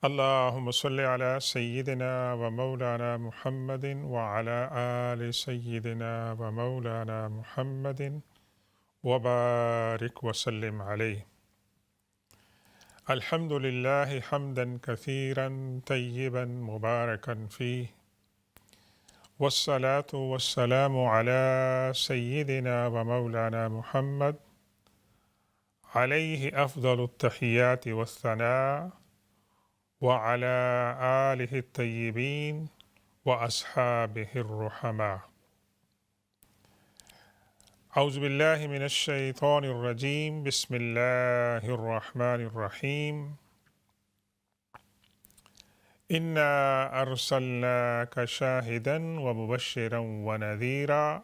اللهم صل على سيدنا ومولانا محمد وعلى آل سيدنا ومولانا محمد وبارك وسلم عليه. الحمد لله حمدا كثيرا طيبا مباركا فيه، والصلاة والسلام على سيدنا ومولانا محمد عليه أفضل التحيات والثناء، وعلى آله الطيبين وأصحابه الرحماء. أعوذ بالله من الشيطان الرجيم. بسم الله الرحمن الرحيم. إنا أرسلناك شاهدا ومبشرا ونذيرا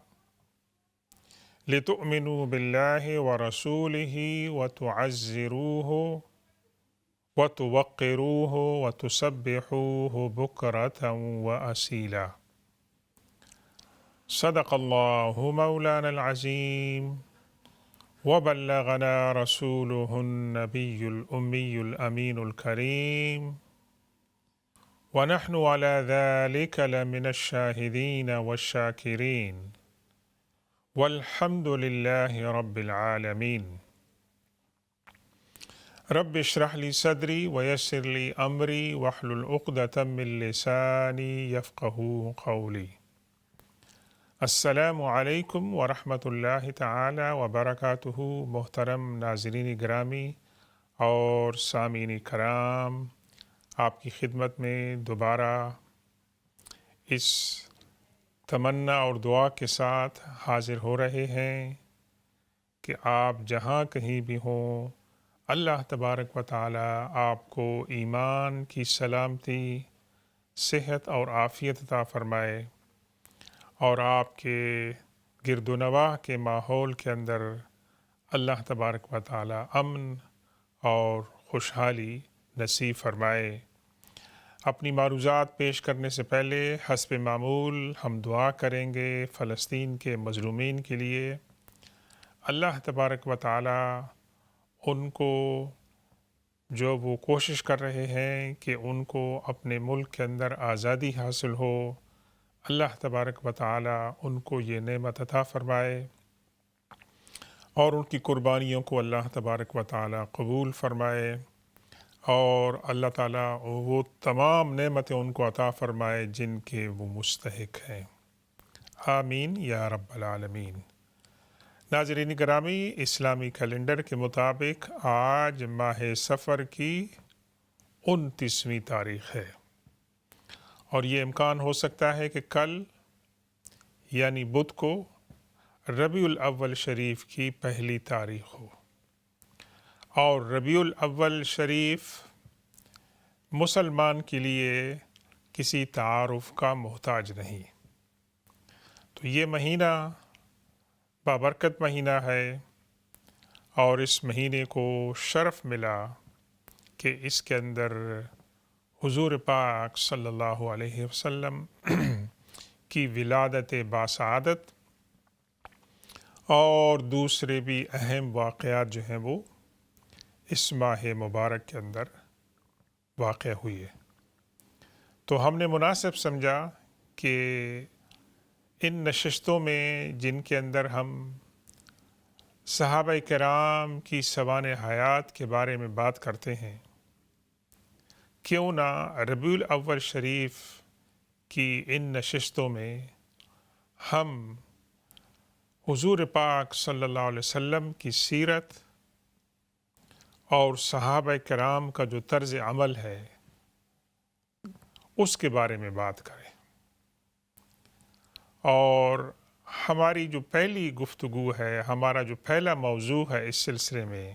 لتؤمنوا بالله ورسوله وتعزروه وتوقروه وتسبحوه بكرة وأصيلا. صدق الله مولانا العظيم، وبلغنا رسوله النبي الأمي الأمين الكريم، ونحن على ذلك لمن الشاهدين والشاكرين، والحمد لله رب العالمين. رب اشرح لي صدري ويسر لي أمري واحلل عقدة من لساني يفقهوا قولي. السلام علیکم ورحمۃ اللہ تعالی وبرکاتہ. محترم ناظرین گرامی اور سامعین کرام، آپ کی خدمت میں دوبارہ اس تمنا اور دعا کے ساتھ حاضر ہو رہے ہیں کہ آپ جہاں کہیں بھی ہوں، اللہ تبارک و تعالی آپ کو ایمان کی سلامتی، صحت اور عافیت عطا فرمائے، اور آپ کے گرد و نواح کے ماحول کے اندر اللہ تبارک و تعالی امن اور خوشحالی نصیب فرمائے۔ اپنی معروضات پیش کرنے سے پہلے حسب معمول ہم دعا کریں گے فلسطین کے مظلومین کے لیے۔ اللہ تبارک و تعالی ان کو جو وہ کوشش کر رہے ہیں کہ ان کو اپنے ملک کے اندر آزادی حاصل ہو، اللہ تبارک و تعالی ان کو یہ نعمت عطا فرمائے، اور ان کی قربانیوں کو اللہ تبارک و تعالی قبول فرمائے، اور اللہ تعالی وہ تمام نعمتیں ان کو عطا فرمائے جن کے وہ مستحق ہیں۔ آمین یا رب العالمین۔ ناظرین گرامی، اسلامی کیلنڈر کے مطابق آج ماہ صفر کی 29ویں تاریخ ہے، اور یہ امکان ہو سکتا ہے کہ کل یعنی بدھ کو ربیع الاول شریف کی پہلی تاریخ ہو، اور ربیع الاول شریف مسلمان کے لیے کسی تعارف کا محتاج نہیں۔ تو یہ مہینہ بابرکت مہینہ ہے، اور اس مہینے کو شرف ملا کہ اس کے اندر حضور پاک صلی اللہ علیہ وسلم کی ولادت باسعادت اور دوسرے بھی اہم واقعات جو ہیں وہ اس ماہ مبارک کے اندر واقع ہوئی ہے۔ تو ہم نے مناسب سمجھا کہ ان نشستوں میں جن کے اندر ہم صحابہ کرام کی سوانح حیات کے بارے میں بات کرتے ہیں، کیوں نہ ربیع الاول شریف کی ان نشستوں میں ہم حضور پاک صلی اللہ علیہ وسلم کی سیرت اور صحابہ کرام کا جو طرز عمل ہے اس کے بارے میں بات کریں۔ اور ہماری جو پہلی گفتگو ہے، ہمارا جو پہلا موضوع ہے اس سلسلے میں،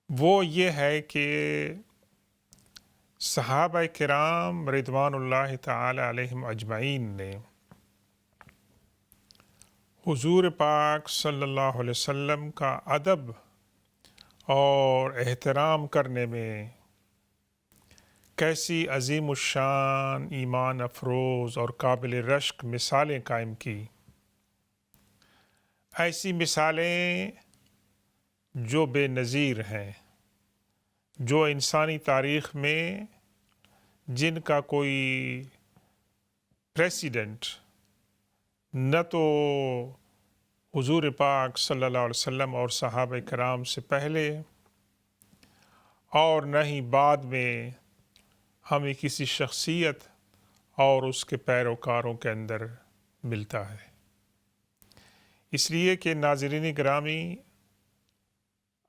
وہ یہ ہے کہ صحابہ کرام رضوان اللہ تعالی علیہم اجمعین نے حضور پاک صلی اللہ علیہ وسلم کا ادب اور احترام کرنے میں کیسی عظیم الشان، ایمان افروز اور قابل رشک مثالیں قائم کی۔ ایسی مثالیں جو بے نظیر ہیں، جو انسانی تاریخ میں جن کا کوئی پریسیڈنٹ نہ تو حضور پاک صلی اللہ علیہ وسلم اور صحابہ کرام سے پہلے اور نہ ہی بعد میں ہمیں کسی شخصیت اور اس کے پیروکاروں کے اندر ملتا ہے۔ اس لیے کہ ناظرین گرامی،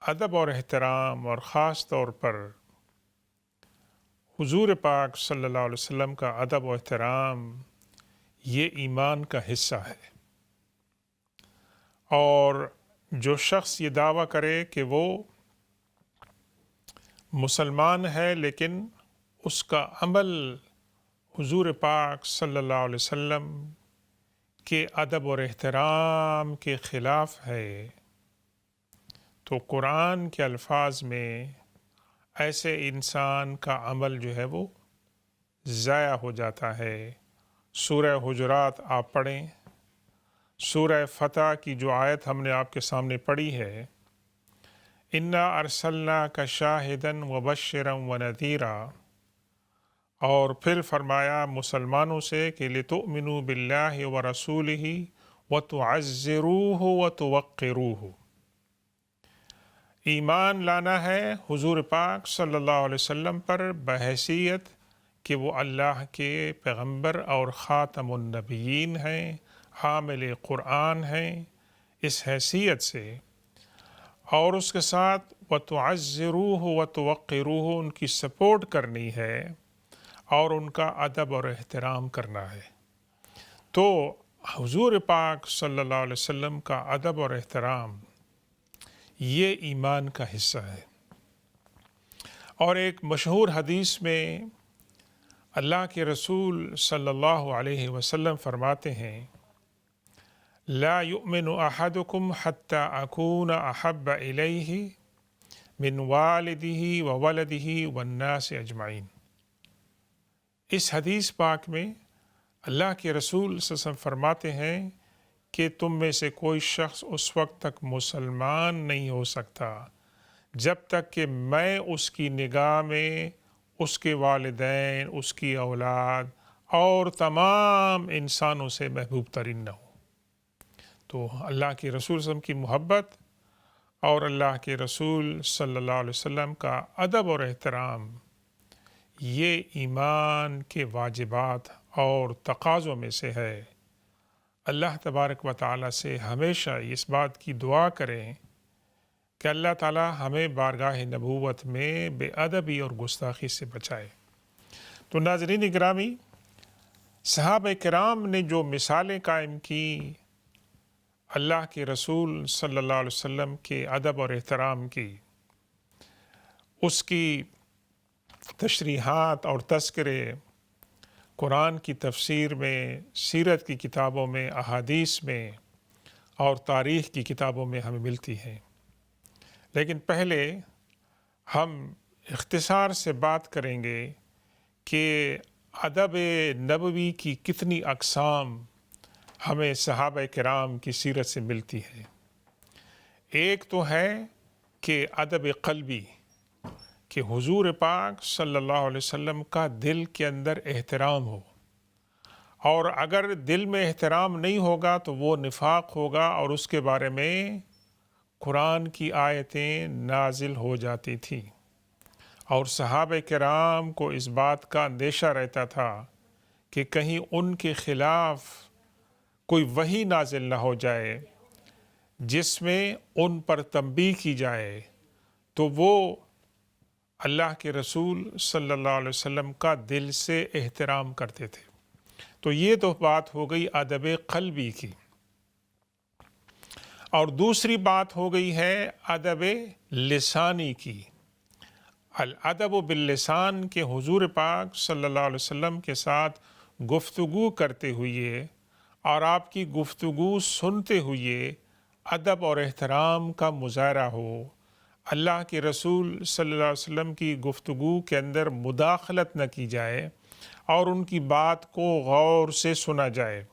ادب اور احترام اور خاص طور پر حضور پاک صلی اللہ علیہ وسلم کا ادب و احترام یہ ایمان کا حصہ ہے، اور جو شخص یہ دعویٰ کرے کہ وہ مسلمان ہے لیکن اس کا عمل حضور پاک صلی اللہ علیہ وسلم کے ادب اور احترام کے خلاف ہے، تو قرآن کے الفاظ میں ایسے انسان کا عمل جو ہے وہ ضائع ہو جاتا ہے۔ سورہ حجرات آپ پڑھیں، سورہ فتح کی جو آیت ہم نے آپ کے سامنے پڑھی ہے، اِنَّا أَرْسَلْنَاكَ شَاهِدًا وَبَشِّرًا وَنَذِيرًا، اور پھر فرمایا مسلمانوں سے کہ لِتُؤْمِنُوا بِاللَّهِ وَرَسُولِهِ وَتُعَزِّرُوهُ وَتُوَقِّرُوهُ، ایمان لانا ہے حضور پاک صلی اللہ علیہ وسلم پر بحیثیت کہ وہ اللہ کے پیغمبر اور خاتم النبیین ہیں، حامل قرآن ہیں، اس حیثیت سے، اور اس کے ساتھ وَتُعَزِّرُوهُ وَتُوَقِّرُوهُ، ان کی سپورٹ کرنی ہے اور ان کا ادب اور احترام کرنا ہے۔ تو حضور پاک صلی اللہ علیہ وسلم کا ادب اور احترام یہ ایمان کا حصہ ہے۔ اور ایک مشہور حدیث میں اللہ کے رسول صلی اللہ علیہ وسلم فرماتے ہیں، لا يؤمن احدكم حتى اكون احب الیہ من والدہ وولدہ والناس اجمعین۔ اس حدیث پاک میں اللہ کے رسول صلی اللہ علیہ وسلم فرماتے ہیں کہ تم میں سے کوئی شخص اس وقت تک مسلمان نہیں ہو سکتا جب تک کہ میں اس کی نگاہ میں اس کے والدین، اس کی اولاد اور تمام انسانوں سے محبوب ترین نہ ہوں۔ تو اللہ کے رسول صلی اللہ علیہ وسلم کی محبت اور اللہ کے رسول صلی اللہ علیہ وسلم کا ادب اور احترام یہ ایمان کے واجبات اور تقاضوں میں سے ہے۔ اللہ تبارک و تعالیٰ سے ہمیشہ اس بات کی دعا کریں کہ اللہ تعالیٰ ہمیں بارگاہ نبوت میں بے ادبی اور گستاخی سے بچائے۔ تو ناظرین گرامی، صحابہ کرام نے جو مثالیں قائم کی اللہ کے رسول صلی اللہ علیہ وسلم کے ادب اور احترام کی، اس کی تشریحات اور تذکرے قرآن کی تفسیر میں، سیرت کی کتابوں میں، احادیث میں اور تاریخ کی کتابوں میں ہمیں ملتی ہیں۔ لیکن پہلے ہم اختصار سے بات کریں گے کہ ادب نبوی کی کتنی اقسام ہمیں صحابہ کرام کی سیرت سے ملتی ہے۔ ایک تو ہے کہ ادب قلبی، کہ حضور پاک صلی اللہ علیہ وسلم کا دل کے اندر احترام ہو، اور اگر دل میں احترام نہیں ہوگا تو وہ نفاق ہوگا، اور اس کے بارے میں قرآن کی آیتیں نازل ہو جاتی تھیں، اور صحابہ کرام کو اس بات کا اندیشہ رہتا تھا کہ کہیں ان کے خلاف کوئی وحی نازل نہ ہو جائے جس میں ان پر تنبیہ کی جائے، تو وہ اللہ کے رسول صلی اللہ علیہ وسلم کا دل سے احترام کرتے تھے۔ تو یہ تو بات ہو گئی ادب قلبی کی، اور دوسری بات ہو گئی ہے ادب لسانی کی۔ الادب باللسان، کے حضور پاک صلی اللہ علیہ وسلم کے ساتھ گفتگو کرتے ہوئے اور آپ کی گفتگو سنتے ہوئے ادب اور احترام کا مظاہرہ ہو، اللہ کے رسول صلی اللہ علیہ وسلم کی گفتگو کے اندر مداخلت نہ کی جائے اور ان کی بات کو غور سے سنا جائے۔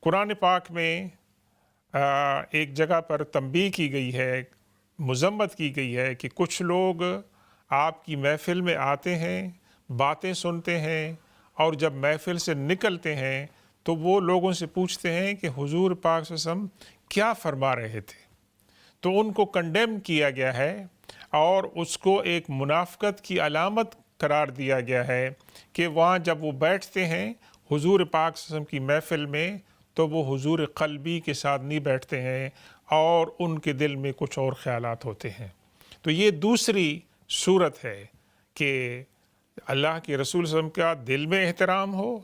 قرآن پاک میں ایک جگہ پر تنبیہ کی گئی ہے، مذمت کی گئی ہے کہ کچھ لوگ آپ کی محفل میں آتے ہیں، باتیں سنتے ہیں، اور جب محفل سے نکلتے ہیں تو وہ لوگوں سے پوچھتے ہیں کہ حضور پاک صلی اللہ علیہ وسلم کیا فرما رہے تھے، تو ان کو کنڈیم کیا گیا ہے اور اس کو ایک منافقت کی علامت قرار دیا گیا ہے کہ وہاں جب وہ بیٹھتے ہیں حضور پاک صلی اللہ علیہ وسلم کی محفل میں تو وہ حضور قلبی کے ساتھ نہیں بیٹھتے ہیں اور ان کے دل میں کچھ اور خیالات ہوتے ہیں۔ تو یہ دوسری صورت ہے کہ اللہ کے رسول صلی اللہ علیہ وسلم کا دل میں احترام ہو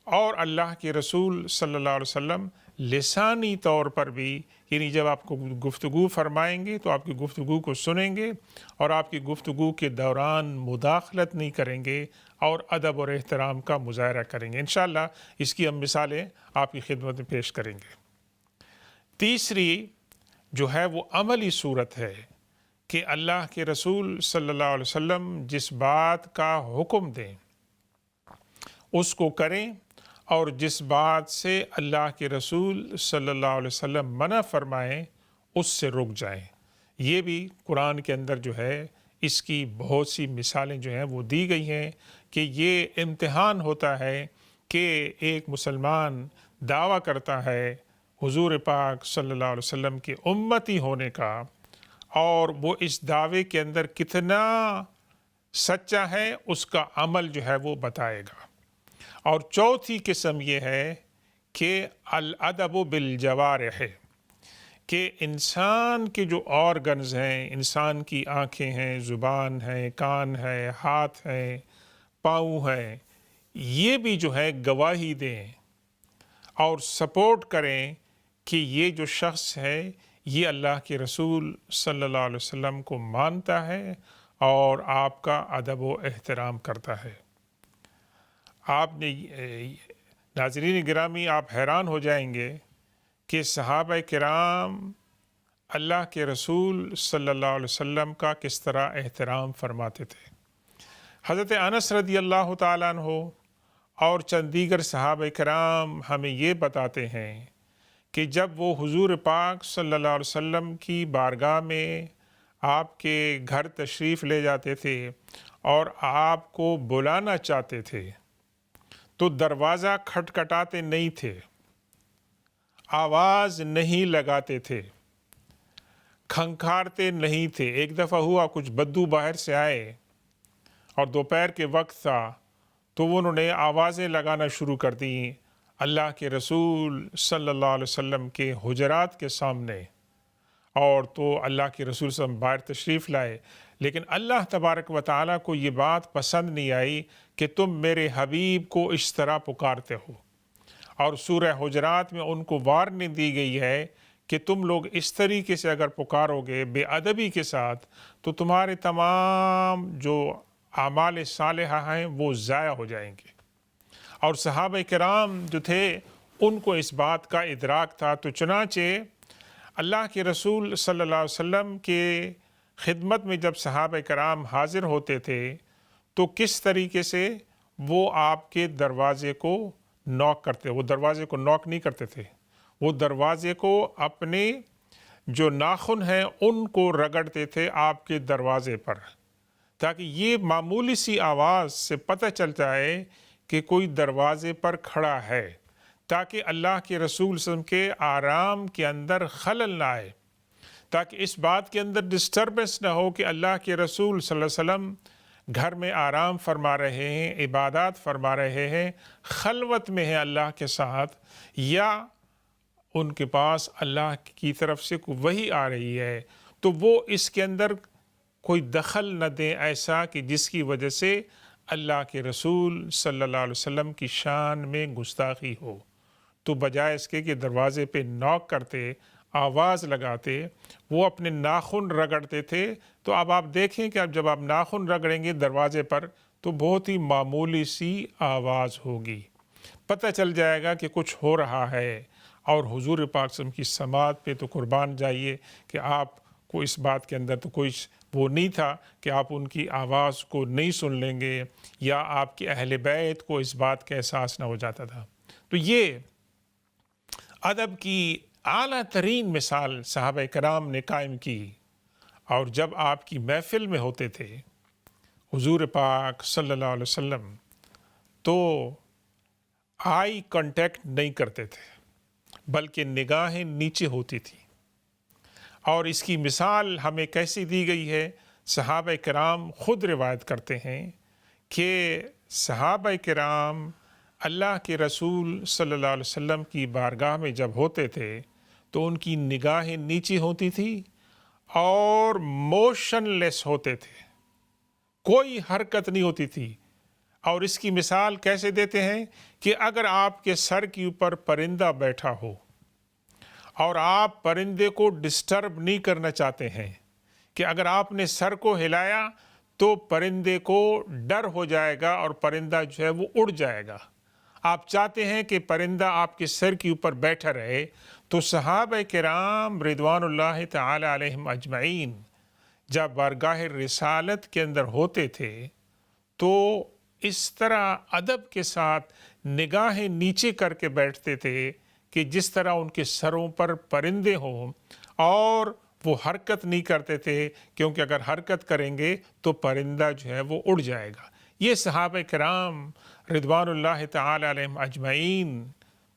اور اللہ کے رسول صلی اللہ علیہ وسلم لسانی طور پر بھی، یعنی جب آپ کو گفتگو فرمائیں گے تو آپ کی گفتگو کو سنیں گے اور آپ کی گفتگو کے دوران مداخلت نہیں کریں گے اور ادب اور احترام کا مظاہرہ کریں گے۔ انشاءاللہ اس کی ہم مثالیں آپ کی خدمت میں پیش کریں گے۔ تیسری جو ہے وہ عملی صورت ہے کہ اللہ کے رسول صلی اللہ علیہ وسلم جس بات کا حکم دیں اس کو کریں اور جس بات سے اللہ کے رسول صلی اللہ علیہ وسلم منع فرمائیں اس سے رک جائیں۔ یہ بھی قرآن کے اندر جو ہے اس کی بہت سی مثالیں جو ہیں وہ دی گئی ہیں کہ یہ امتحان ہوتا ہے کہ ایک مسلمان دعویٰ کرتا ہے حضور پاک صلی اللہ علیہ وسلم کے امتی ہونے کا اور وہ اس دعوے کے اندر کتنا سچا ہے اس کا عمل جو ہے وہ بتائے گا۔ اور چوتھی قسم یہ ہے کہ الادب بالجوارح ہے کہ انسان کے جو آرگنز ہیں، انسان کی آنکھیں ہیں، زبان ہے، کان ہے، ہاتھ ہیں، پاؤں ہیں، یہ بھی جو ہے گواہی دیں اور سپورٹ کریں کہ یہ جو شخص ہے یہ اللہ کے رسول صلی اللہ علیہ وسلم کو مانتا ہے اور آپ کا ادب و احترام کرتا ہے۔ آپ نے ناظرین گرامی آپ حیران ہو جائیں گے کہ صحابہ کرام اللہ کے رسول صلی اللہ علیہ وسلم کا کس طرح احترام فرماتے تھے۔ حضرت انس رضی اللہ تعالیٰ عنہ اور چند دیگر صحابہ کرام ہمیں یہ بتاتے ہیں کہ جب وہ حضور پاک صلی اللہ علیہ وسلم کی بارگاہ میں آپ کے گھر تشریف لے جاتے تھے اور آپ کو بلانا چاہتے تھے تو دروازہ کھٹکھٹاتے نہیں تھے، آواز نہیں لگاتے تھے، کھنکھارتے نہیں تھے۔ ایک دفعہ ہوا کچھ بدو باہر سے آئے اور دوپہر کے وقت تھا تو انہوں نے آوازیں لگانا شروع کر دیں اللہ کے رسول صلی اللہ علیہ وسلم کے حجرات کے سامنے، اور تو اللہ کے رسول صلی اللہ علیہ وسلم باہر تشریف لائے، لیکن اللہ تبارک و تعالیٰ کو یہ بات پسند نہیں آئی کہ تم میرے حبیب کو اس طرح پکارتے ہو، اور سورہ حجرات میں ان کو وارننگ دی گئی ہے کہ تم لوگ اس طریقے سے اگر پکارو گے بے ادبی کے ساتھ تو تمہارے تمام جو اعمال صالحہ ہیں وہ ضائع ہو جائیں گے۔ اور صحابہ کرام جو تھے ان کو اس بات کا ادراک تھا، تو چنانچہ اللہ کے رسول صلی اللہ علیہ وسلم کے خدمت میں جب صحابہ کرام حاضر ہوتے تھے تو کس طریقے سے وہ آپ کے دروازے کو نوک کرتے، وہ دروازے کو نوک نہیں کرتے تھے، وہ دروازے کو اپنے جو ناخن ہیں ان کو رگڑتے تھے آپ کے دروازے پر، تاکہ یہ معمولی سی آواز سے پتہ چل جائے کہ کوئی دروازے پر کھڑا ہے، تاکہ اللہ کے رسول صلی اللہ علیہ وسلم کے آرام کے اندر خلل نہ آئے، تاکہ اس بات کے اندر ڈسٹربنس نہ ہو کہ اللہ کے رسول صلی اللہ علیہ وسلم گھر میں آرام فرما رہے ہیں، عبادات فرما رہے ہیں، خلوت میں ہیں اللہ کے ساتھ، یا ان کے پاس اللہ کی طرف سے کوئی وحی آ رہی ہے، تو وہ اس کے اندر کوئی دخل نہ دیں ایسا کہ جس کی وجہ سے اللہ کے رسول صلی اللہ علیہ وسلم کی شان میں گستاخی ہو۔ تو بجائے اس کے کہ دروازے پہ نوک کرتے، آواز لگاتے، وہ اپنے ناخن رگڑتے تھے۔ تو اب آپ دیکھیں کہ اب جب آپ ناخن رگڑیں گے دروازے پر تو بہت ہی معمولی سی آواز ہوگی، پتہ چل جائے گا کہ کچھ ہو رہا ہے۔ اور حضور پاک صلی اللہ علیہ وسلم کی سماعت پہ تو قربان جائیے کہ آپ کو اس بات کے اندر تو کوئی وہ نہیں تھا کہ آپ ان کی آواز کو نہیں سن لیں گے یا آپ کے اہل بیت کو اس بات کا احساس نہ ہو جاتا تھا۔ تو یہ ادب کی اعلیٰ ترین مثال صحابہ کرام نے قائم کی، اور جب آپ کی محفل میں ہوتے تھے حضور پاک صلی اللہ علیہ وسلم تو آئی کانٹیکٹ نہیں کرتے تھے، بلکہ نگاہیں نیچے ہوتی تھیں۔ اور اس کی مثال ہمیں کیسی دی گئی ہے؟ صحابہ کرام خود روایت کرتے ہیں کہ صحابہ کرام اللہ کے رسول صلی اللہ علیہ وسلم کی بارگاہ میں جب ہوتے تھے تو ان کی نگاہیں نیچے ہوتی تھی اور موشن لیس ہوتے تھے، کوئی حرکت نہیں ہوتی تھی۔ اور اس کی مثال کیسے دیتے ہیں کہ اگر آپ کے سر کے اوپر پرندہ بیٹھا ہو اور آپ پرندے کو ڈسٹرب نہیں کرنا چاہتے ہیں، کہ اگر آپ نے سر کو ہلایا تو پرندے کو ڈر ہو جائے گا اور پرندہ جو ہے وہ اڑ جائے گا، آپ چاہتے ہیں کہ پرندہ آپ کے سر کے اوپر بیٹھا رہے، تو صحابہ کرام رضوان اللہ تعالی علیہم اجمعین جب بارگاہ رسالت کے اندر ہوتے تھے تو اس طرح ادب کے ساتھ نگاہیں نیچے کر کے بیٹھتے تھے کہ جس طرح ان کے سروں پر پرندے ہوں، اور وہ حرکت نہیں کرتے تھے، کیونکہ اگر حرکت کریں گے تو پرندہ جو ہے وہ اڑ جائے گا۔ یہ صحابہ کرام رضوان اللہ تعالی علیہم اجمعین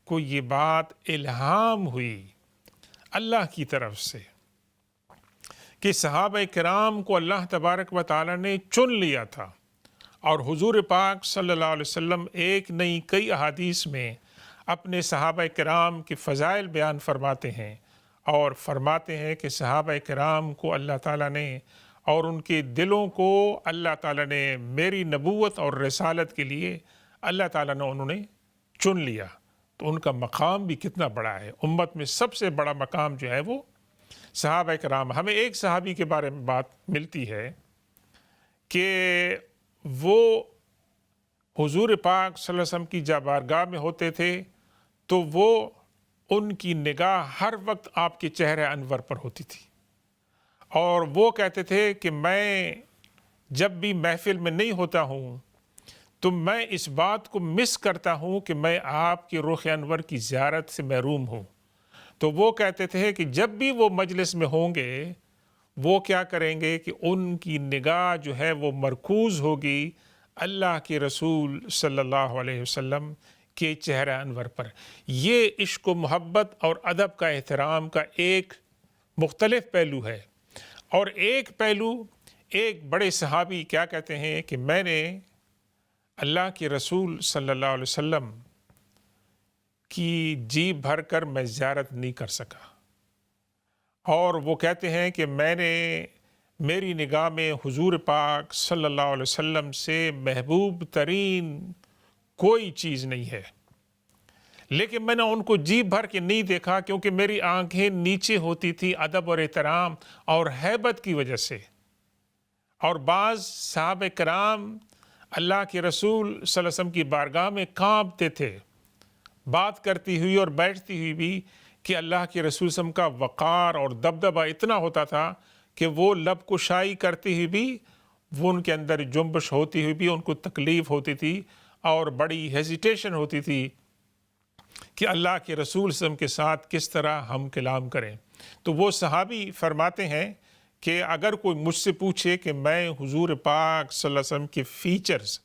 کو یہ بات الہام ہوئی اللہ کی طرف سے کہ صحابہ کرام کو اللہ تبارک و تعالی نے چن لیا تھا، اور حضور پاک صلی اللہ علیہ وسلم ایک نہیں کئی احادیث میں اپنے صحابہ کرام کی فضائل بیان فرماتے ہیں، اور فرماتے ہیں کہ صحابہ کرام کو اللہ تعالیٰ نے اور ان کے دلوں کو اللہ تعالیٰ نے میری نبوت اور رسالت کے لیے اللہ تعالیٰ نے انہوں نے چن لیا۔ تو ان کا مقام بھی کتنا بڑا ہے، امت میں سب سے بڑا مقام جو ہے وہ صحابہ کرام۔ ہمیں ایک صحابی کے بارے میں بات ملتی ہے کہ وہ حضور پاک صلی اللہ علیہ وسلم کی جب بارگاہ میں ہوتے تھے تو وہ ان کی نگاہ ہر وقت آپ کے چہرے انور پر ہوتی تھی، اور وہ کہتے تھے کہ میں جب بھی محفل میں نہیں ہوتا ہوں تو میں اس بات کو مس کرتا ہوں کہ میں آپ کے رخ انور کی زیارت سے محروم ہوں۔ تو وہ کہتے تھے کہ جب بھی وہ مجلس میں ہوں گے وہ کیا کریں گے کہ ان کی نگاہ جو ہے وہ مرکوز ہوگی اللہ کے رسول صلی اللہ علیہ وسلم کے چہرہ انور پر۔ یہ عشق و محبت اور ادب کا احترام کا ایک مختلف پہلو ہے۔ اور ایک پہلو، ایک بڑے صحابی کیا کہتے ہیں کہ میں نے اللہ کے رسول صلی اللہ علیہ وسلم کی جی بھر کر میں زیارت نہیں کر سکا، اور وہ کہتے ہیں کہ میں نے میری نگاہ میں حضور پاک صلی اللہ علیہ وسلم سے محبوب ترین کوئی چیز نہیں ہے، لیکن میں نے ان کو جی بھر کے نہیں دیکھا کیونکہ میری آنکھیں نیچے ہوتی تھی ادب اور احترام اور ہیبت کی وجہ سے۔ اور بعض صحابہ کرام اللہ کے رسول صلی اللہ علیہ وسلم کی بارگاہ میں کانپتے تھے، بات کرتی ہوئی اور بیٹھتی ہوئی بھی، کہ اللہ کے رسول صلی اللہ علیہ وسلم کا وقار اور دبدبہ اتنا ہوتا تھا کہ وہ لب کشائی کرتی ہوئی بھی، وہ ان کے اندر جنبش ہوتی ہوئی بھی ان کو تکلیف ہوتی تھی اور بڑی ہیزیٹیشن ہوتی تھی کہ اللہ کے رسول صلی اللہ علیہ وسلم کے ساتھ کس طرح ہم کلام کریں۔ تو وہ صحابی فرماتے ہیں کہ اگر کوئی مجھ سے پوچھے کہ میں حضور پاک صلی اللہ علیہ وسلم کے فیچرز،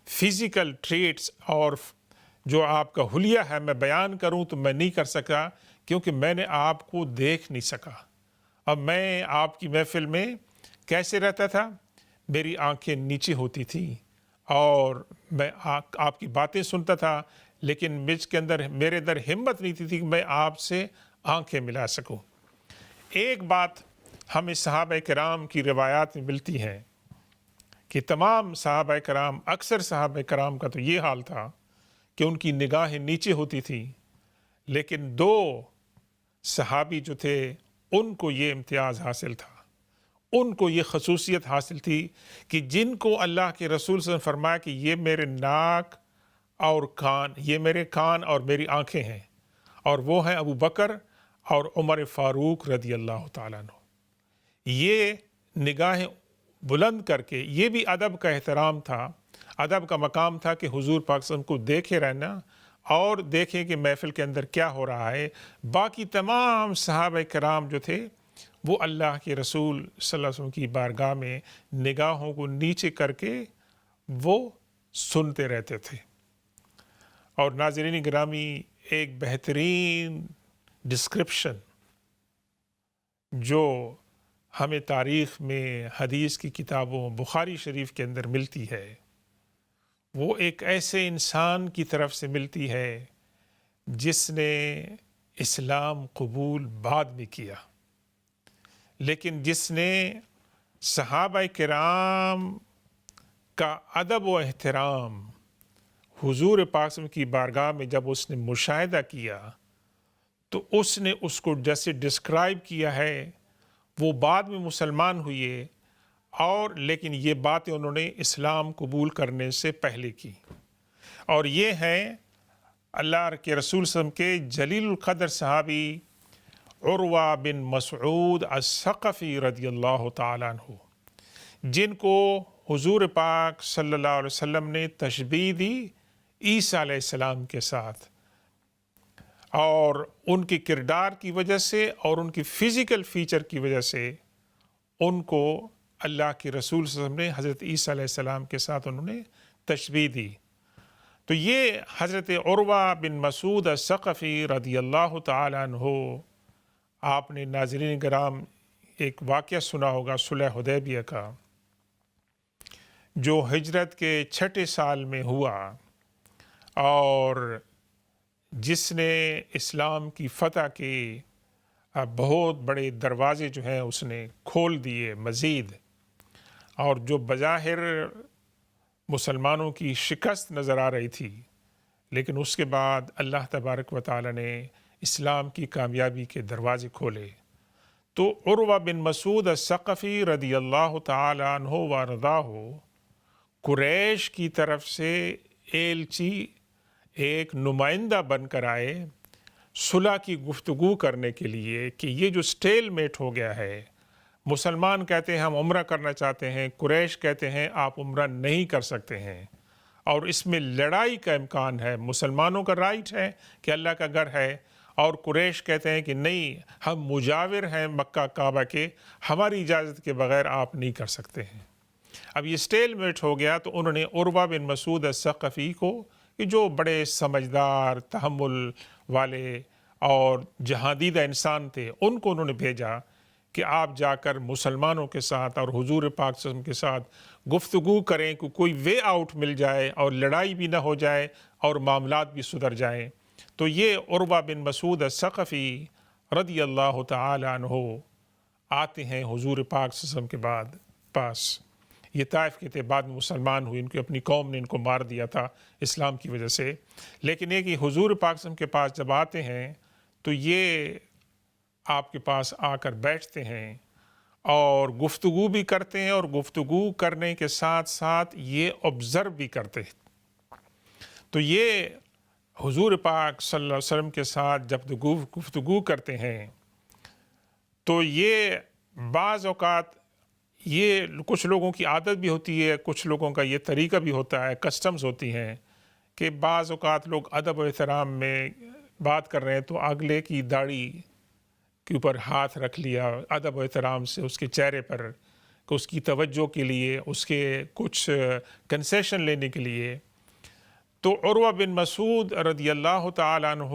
فزیکل ٹریٹس اور جو آپ کا حلیہ ہے میں بیان کروں تو میں نہیں کر سکا، کیونکہ میں نے آپ کو دیکھ نہیں سکا۔ اب میں آپ کی محفل میں کیسے رہتا تھا؟ میری آنکھیں نیچے ہوتی تھیں اور میں آپ کی باتیں سنتا تھا، لیکن مجھ کے اندر میرے اندر ہمت نہیں تھی کہ میں آپ سے آنکھیں ملا سکوں۔ ایک بات ہمیں صحابہ کرام کی روایات میں ملتی ہے کہ تمام صحابہ کرام، اکثر صحابہ کرام کا تو یہ حال تھا کہ ان کی نگاہیں نیچے ہوتی تھیں، لیکن دو صحابی جو تھے ان کو یہ امتیاز حاصل تھا، ان کو یہ خصوصیت حاصل تھی کہ جن کو اللہ کے رسول صلی اللہ علیہ وسلم فرمایا کہ یہ میرے ناک اور کان، یہ میرے کان اور میری آنکھیں ہیں، اور وہ ہیں ابو بکر اور عمر فاروق رضی اللہ تعالیٰ عنہ۔ یہ نگاہیں بلند کر کے، یہ بھی ادب کا احترام تھا، ادب کا مقام تھا کہ حضور پاک صلی اللہ علیہ وسلم کو دیکھے رہنا اور دیکھیں کہ محفل کے اندر کیا ہو رہا ہے۔ باقی تمام صحابہ کرام جو تھے وہ اللہ کے رسول صلی اللہ علیہ وسلم کی بارگاہ میں نگاہوں کو نیچے کر کے وہ سنتے رہتے تھے۔ اور ناظرین گرامی، ایک بہترین ڈسکرپشن جو ہمیں تاریخ میں حدیث کی کتابوں بخاری شریف کے اندر ملتی ہے، وہ ایک ایسے انسان کی طرف سے ملتی ہے جس نے اسلام قبول بعد میں کیا، لیکن جس نے صحابہ کرام کا ادب و احترام حضور پاک صلی اللہ علیہ وسلم کی بارگاہ میں جب اس نے مشاہدہ کیا تو اس نے اس کو جیسے ڈسکرائب کیا ہے، وہ بعد میں مسلمان ہوئے، اور لیکن یہ باتیں انہوں نے اسلام قبول کرنے سے پہلے کی۔ اور یہ ہیں اللہ کے رسول صلی اللہ علیہ وسلم کے جلیل القدر صحابی عروہ بن مسعود الثقفی رضی اللہ تعالیٰ عنہ، جن کو حضور پاک صلی اللہ علیہ وسلم نے تشبیہ دی عیسیٰ علیہ السلام کے ساتھ، اور ان کے کردار کی وجہ سے اور ان کی فزیکل فیچر کی وجہ سے ان کو اللہ کے رسول صلی اللہ علیہ وسلم نے حضرت عیسیٰ علیہ السلام کے ساتھ انہوں نے تشبیہ دی۔ تو یہ حضرت عروہ بن مسعود الثقفی رضی اللہ تعالیٰ عنہ، آپ نے ناظرین کرام ایک واقعہ سنا ہوگا صلح حدیبیہ کا، جو ہجرت کے 6 سال میں ہوا، اور جس نے اسلام کی فتح کے بہت بڑے دروازے جو ہیں اس نے کھول دیے مزید، اور جو بظاہر مسلمانوں کی شکست نظر آ رہی تھی، لیکن اس کے بعد اللہ تبارک و تعالی نے اسلام کی کامیابی کے دروازے کھولے۔ تو عروہ بن مسعود الثقفی رضی اللہ تعالی عنہ وارضاہ قریش کی طرف سے ایلچی، ایک نمائندہ بن کر آئے صلح کی گفتگو کرنے کے لیے کہ یہ جو سٹیل میٹ ہو گیا ہے، مسلمان کہتے ہیں ہم عمرہ کرنا چاہتے ہیں، قریش کہتے ہیں آپ عمرہ نہیں کر سکتے ہیں، اور اس میں لڑائی کا امکان ہے۔ مسلمانوں کا رائٹ ہے کہ اللہ کا گھر ہے، اور قریش کہتے ہیں کہ نہیں، ہم مجاور ہیں مکہ کعبہ کے، ہماری اجازت کے بغیر آپ نہیں کر سکتے ہیں۔ اب یہ سٹیل میٹ ہو گیا، تو انہوں نے عروہ بن مسعود الثقفی کو، کہ جو بڑے سمجھدار، تحمل والے اور جہاندیدہ انسان تھے، ان کو انہوں نے بھیجا کہ آپ جا کر مسلمانوں کے ساتھ اور حضور پاک صلی اللہ علیہ وسلم کے ساتھ گفتگو کریں کہ کوئی وے آؤٹ مل جائے اور لڑائی بھی نہ ہو جائے اور معاملات بھی سدھر جائیں۔ تو یہ عروہ بن مسعود الثقفی رضی اللہ تعالی عنہ آتے ہیں حضور پاک صلی اللہ علیہ وسلم کے پاس۔ یہ طائف کے تھے، بعد میں مسلمان ہوئے، ان کی اپنی قوم نے ان کو مار دیا تھا اسلام کی وجہ سے، لیکن یہ کہ حضور پاک صلی اللہ علیہ وسلم کے پاس جب آتے ہیں تو یہ آپ کے پاس آ کر بیٹھتے ہیں اور گفتگو بھی کرتے ہیں، اور گفتگو کرنے کے ساتھ ساتھ یہ آبزرو بھی کرتے ہیں۔ تو یہ حضور پاک صلی اللہ علیہ وسلم کے ساتھ جب گفتگو کرتے ہیں تو یہ بعض اوقات یہ کچھ لوگوں کی عادت بھی ہوتی ہے، کچھ لوگوں کا یہ طریقہ بھی ہوتا ہے، کسٹمز ہوتی ہیں کہ بعض اوقات لوگ ادب و احترام میں بات کر رہے ہیں تو اگلے کی داڑھی کے اوپر ہاتھ رکھ لیا ادب و احترام سے اس کے چہرے پر، کہ اس کی توجہ کے لیے، اس کے کچھ کنسیشن لینے کے لیے۔ تو عروہ بن مسعود رضی اللہ تعالیٰ عنہ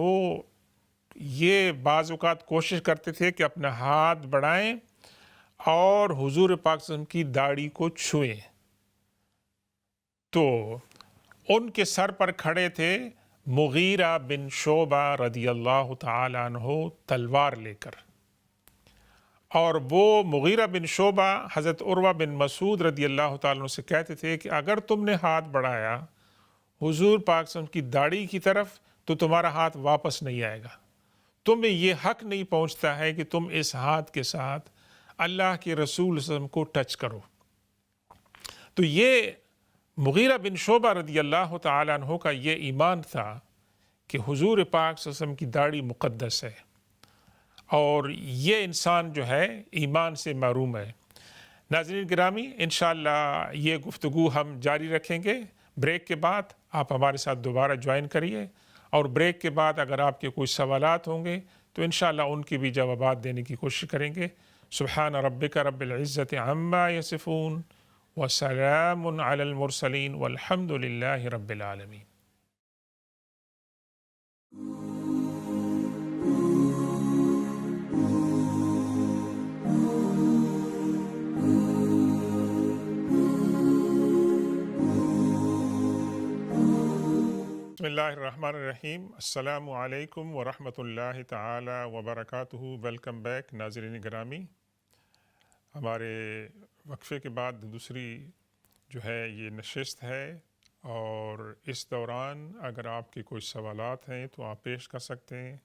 یہ بعض اوقات کوشش کرتے تھے کہ اپنا ہاتھ بڑھائیں اور حضور پاک صلی اللہ علیہ وسلم کی داڑھی کو چھوئیں، تو ان کے سر پر کھڑے تھے مغیرہ بن شعبہ رضی اللہ تعالی عنہ تلوار لے کر، اور وہ مغیرہ بن شعبہ حضرت عروہ بن مسعود رضی اللہ تعالیٰ عنہ سے کہتے تھے کہ اگر تم نے ہاتھ بڑھایا حضور پاک صلی اللہ علیہ وسلم کی داڑھی کی طرف تو تمہارا ہاتھ واپس نہیں آئے گا، تمہیں یہ حق نہیں پہنچتا ہے کہ تم اس ہاتھ کے ساتھ اللہ کے رسول صلی اللہ علیہ وسلم کو ٹچ کرو۔ تو یہ مغیرہ بن شعبہ رضی اللہ تعالیٰ عنہ کا یہ ایمان تھا کہ حضور پاک صلی اللہ علیہ وسلم کی داڑھی مقدس ہے، اور یہ انسان جو ہے ایمان سے محروم ہے۔ ناظرین گرامی، انشاءاللہ یہ گفتگو ہم جاری رکھیں گے۔ بریک کے بعد آپ ہمارے ساتھ دوبارہ جوائن کریے، اور بریک کے بعد اگر آپ کے کوئی سوالات ہوں گے تو انشاءاللہ ان کی بھی جوابات دینے کی کوشش کریں گے۔ سبحان ربک رب العزت عما یصفون وسلام علی المرسلین والحمد للہ رب العالمین. بسم اللہ الرحمن الرحیم. السلام علیکم ورحمۃ اللہ تعالی وبرکاتہ. ویلکم بیک ناظرین گرامی. ہمارے وقفے کے بعد دوسری جو ہے یہ نشست ہے، اور اس دوران اگر آپ کے کوئی سوالات ہیں تو آپ پیش کر سکتے ہیں.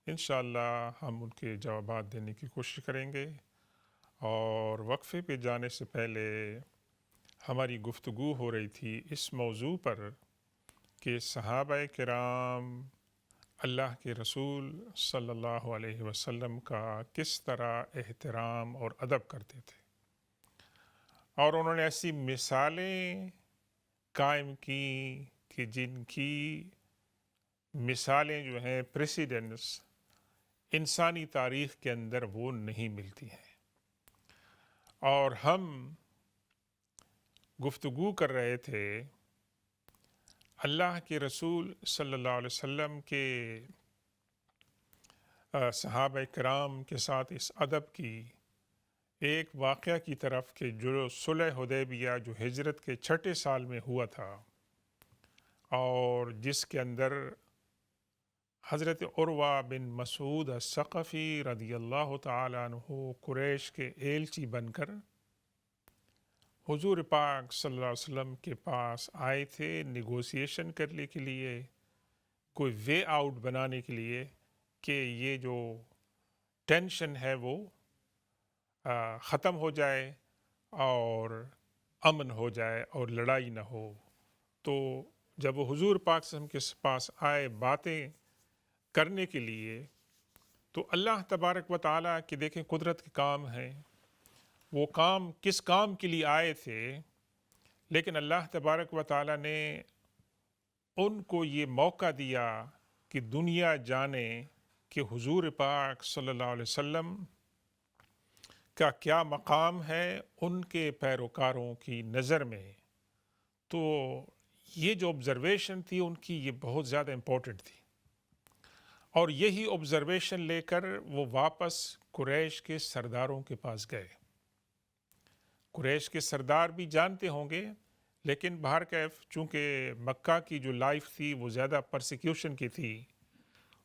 انشاءاللہ ہم ان کے جوابات دینے کی کوشش کریں گے. اور وقفے پہ جانے سے پہلے ہماری گفتگو ہو رہی تھی اس موضوع پر کہ صحابہ کرام اللہ کے رسول صلی اللہ علیہ وسلم کا کس طرح احترام اور ادب کرتے تھے، اور انہوں نے ایسی مثالیں قائم کی کہ جن کی مثالیں جو ہیں پریسیڈنس انسانی تاریخ کے اندر وہ نہیں ملتی ہیں. اور ہم گفتگو کر رہے تھے اللہ کے رسول صلی اللہ علیہ وسلم کے صحابہ کرام کے ساتھ اس ادب کی ایک واقعہ کی طرف کہ جو صلح حدیبیہ جو ہجرت کے 6 سال میں ہوا تھا، اور جس کے اندر حضرت عروہ بن مسعود الثقفی رضی اللہ تعالیٰ عنہ قریش کے ایلچی بن کر حضور پاک صلی اللہ علیہ وسلم کے پاس آئے تھے نیگوسیشن کرنے کے لیے، کوئی وے آؤٹ بنانے کے لیے کہ یہ جو ٹینشن ہے وہ ختم ہو جائے اور امن ہو جائے اور لڑائی نہ ہو. تو جب وہ حضور پاک صلی اللہ علیہ وسلم کے پاس آئے باتیں کرنے کے لیے، تو اللہ تبارک و تعالیٰ کی دیکھیں قدرت کے کام ہیں. وہ کام کس کام کے لیے آئے تھے، لیکن اللہ تبارک و تعالیٰ نے ان کو یہ موقع دیا کہ دنیا جانے کہ حضور پاک صلی اللہ علیہ وسلم کا کیا مقام ہے ان کے پیروکاروں کی نظر میں. تو یہ جو آبزرویشن تھی ان کی یہ بہت زیادہ امپورٹنٹ تھی، اور یہی آبزرویشن لے کر وہ واپس قریش کے سرداروں کے پاس گئے. قریش کے سردار بھی جانتے ہوں گے، لیکن بہرکیف چونکہ مکہ کی جو لائف تھی وہ زیادہ پرسیکیوشن کی تھی،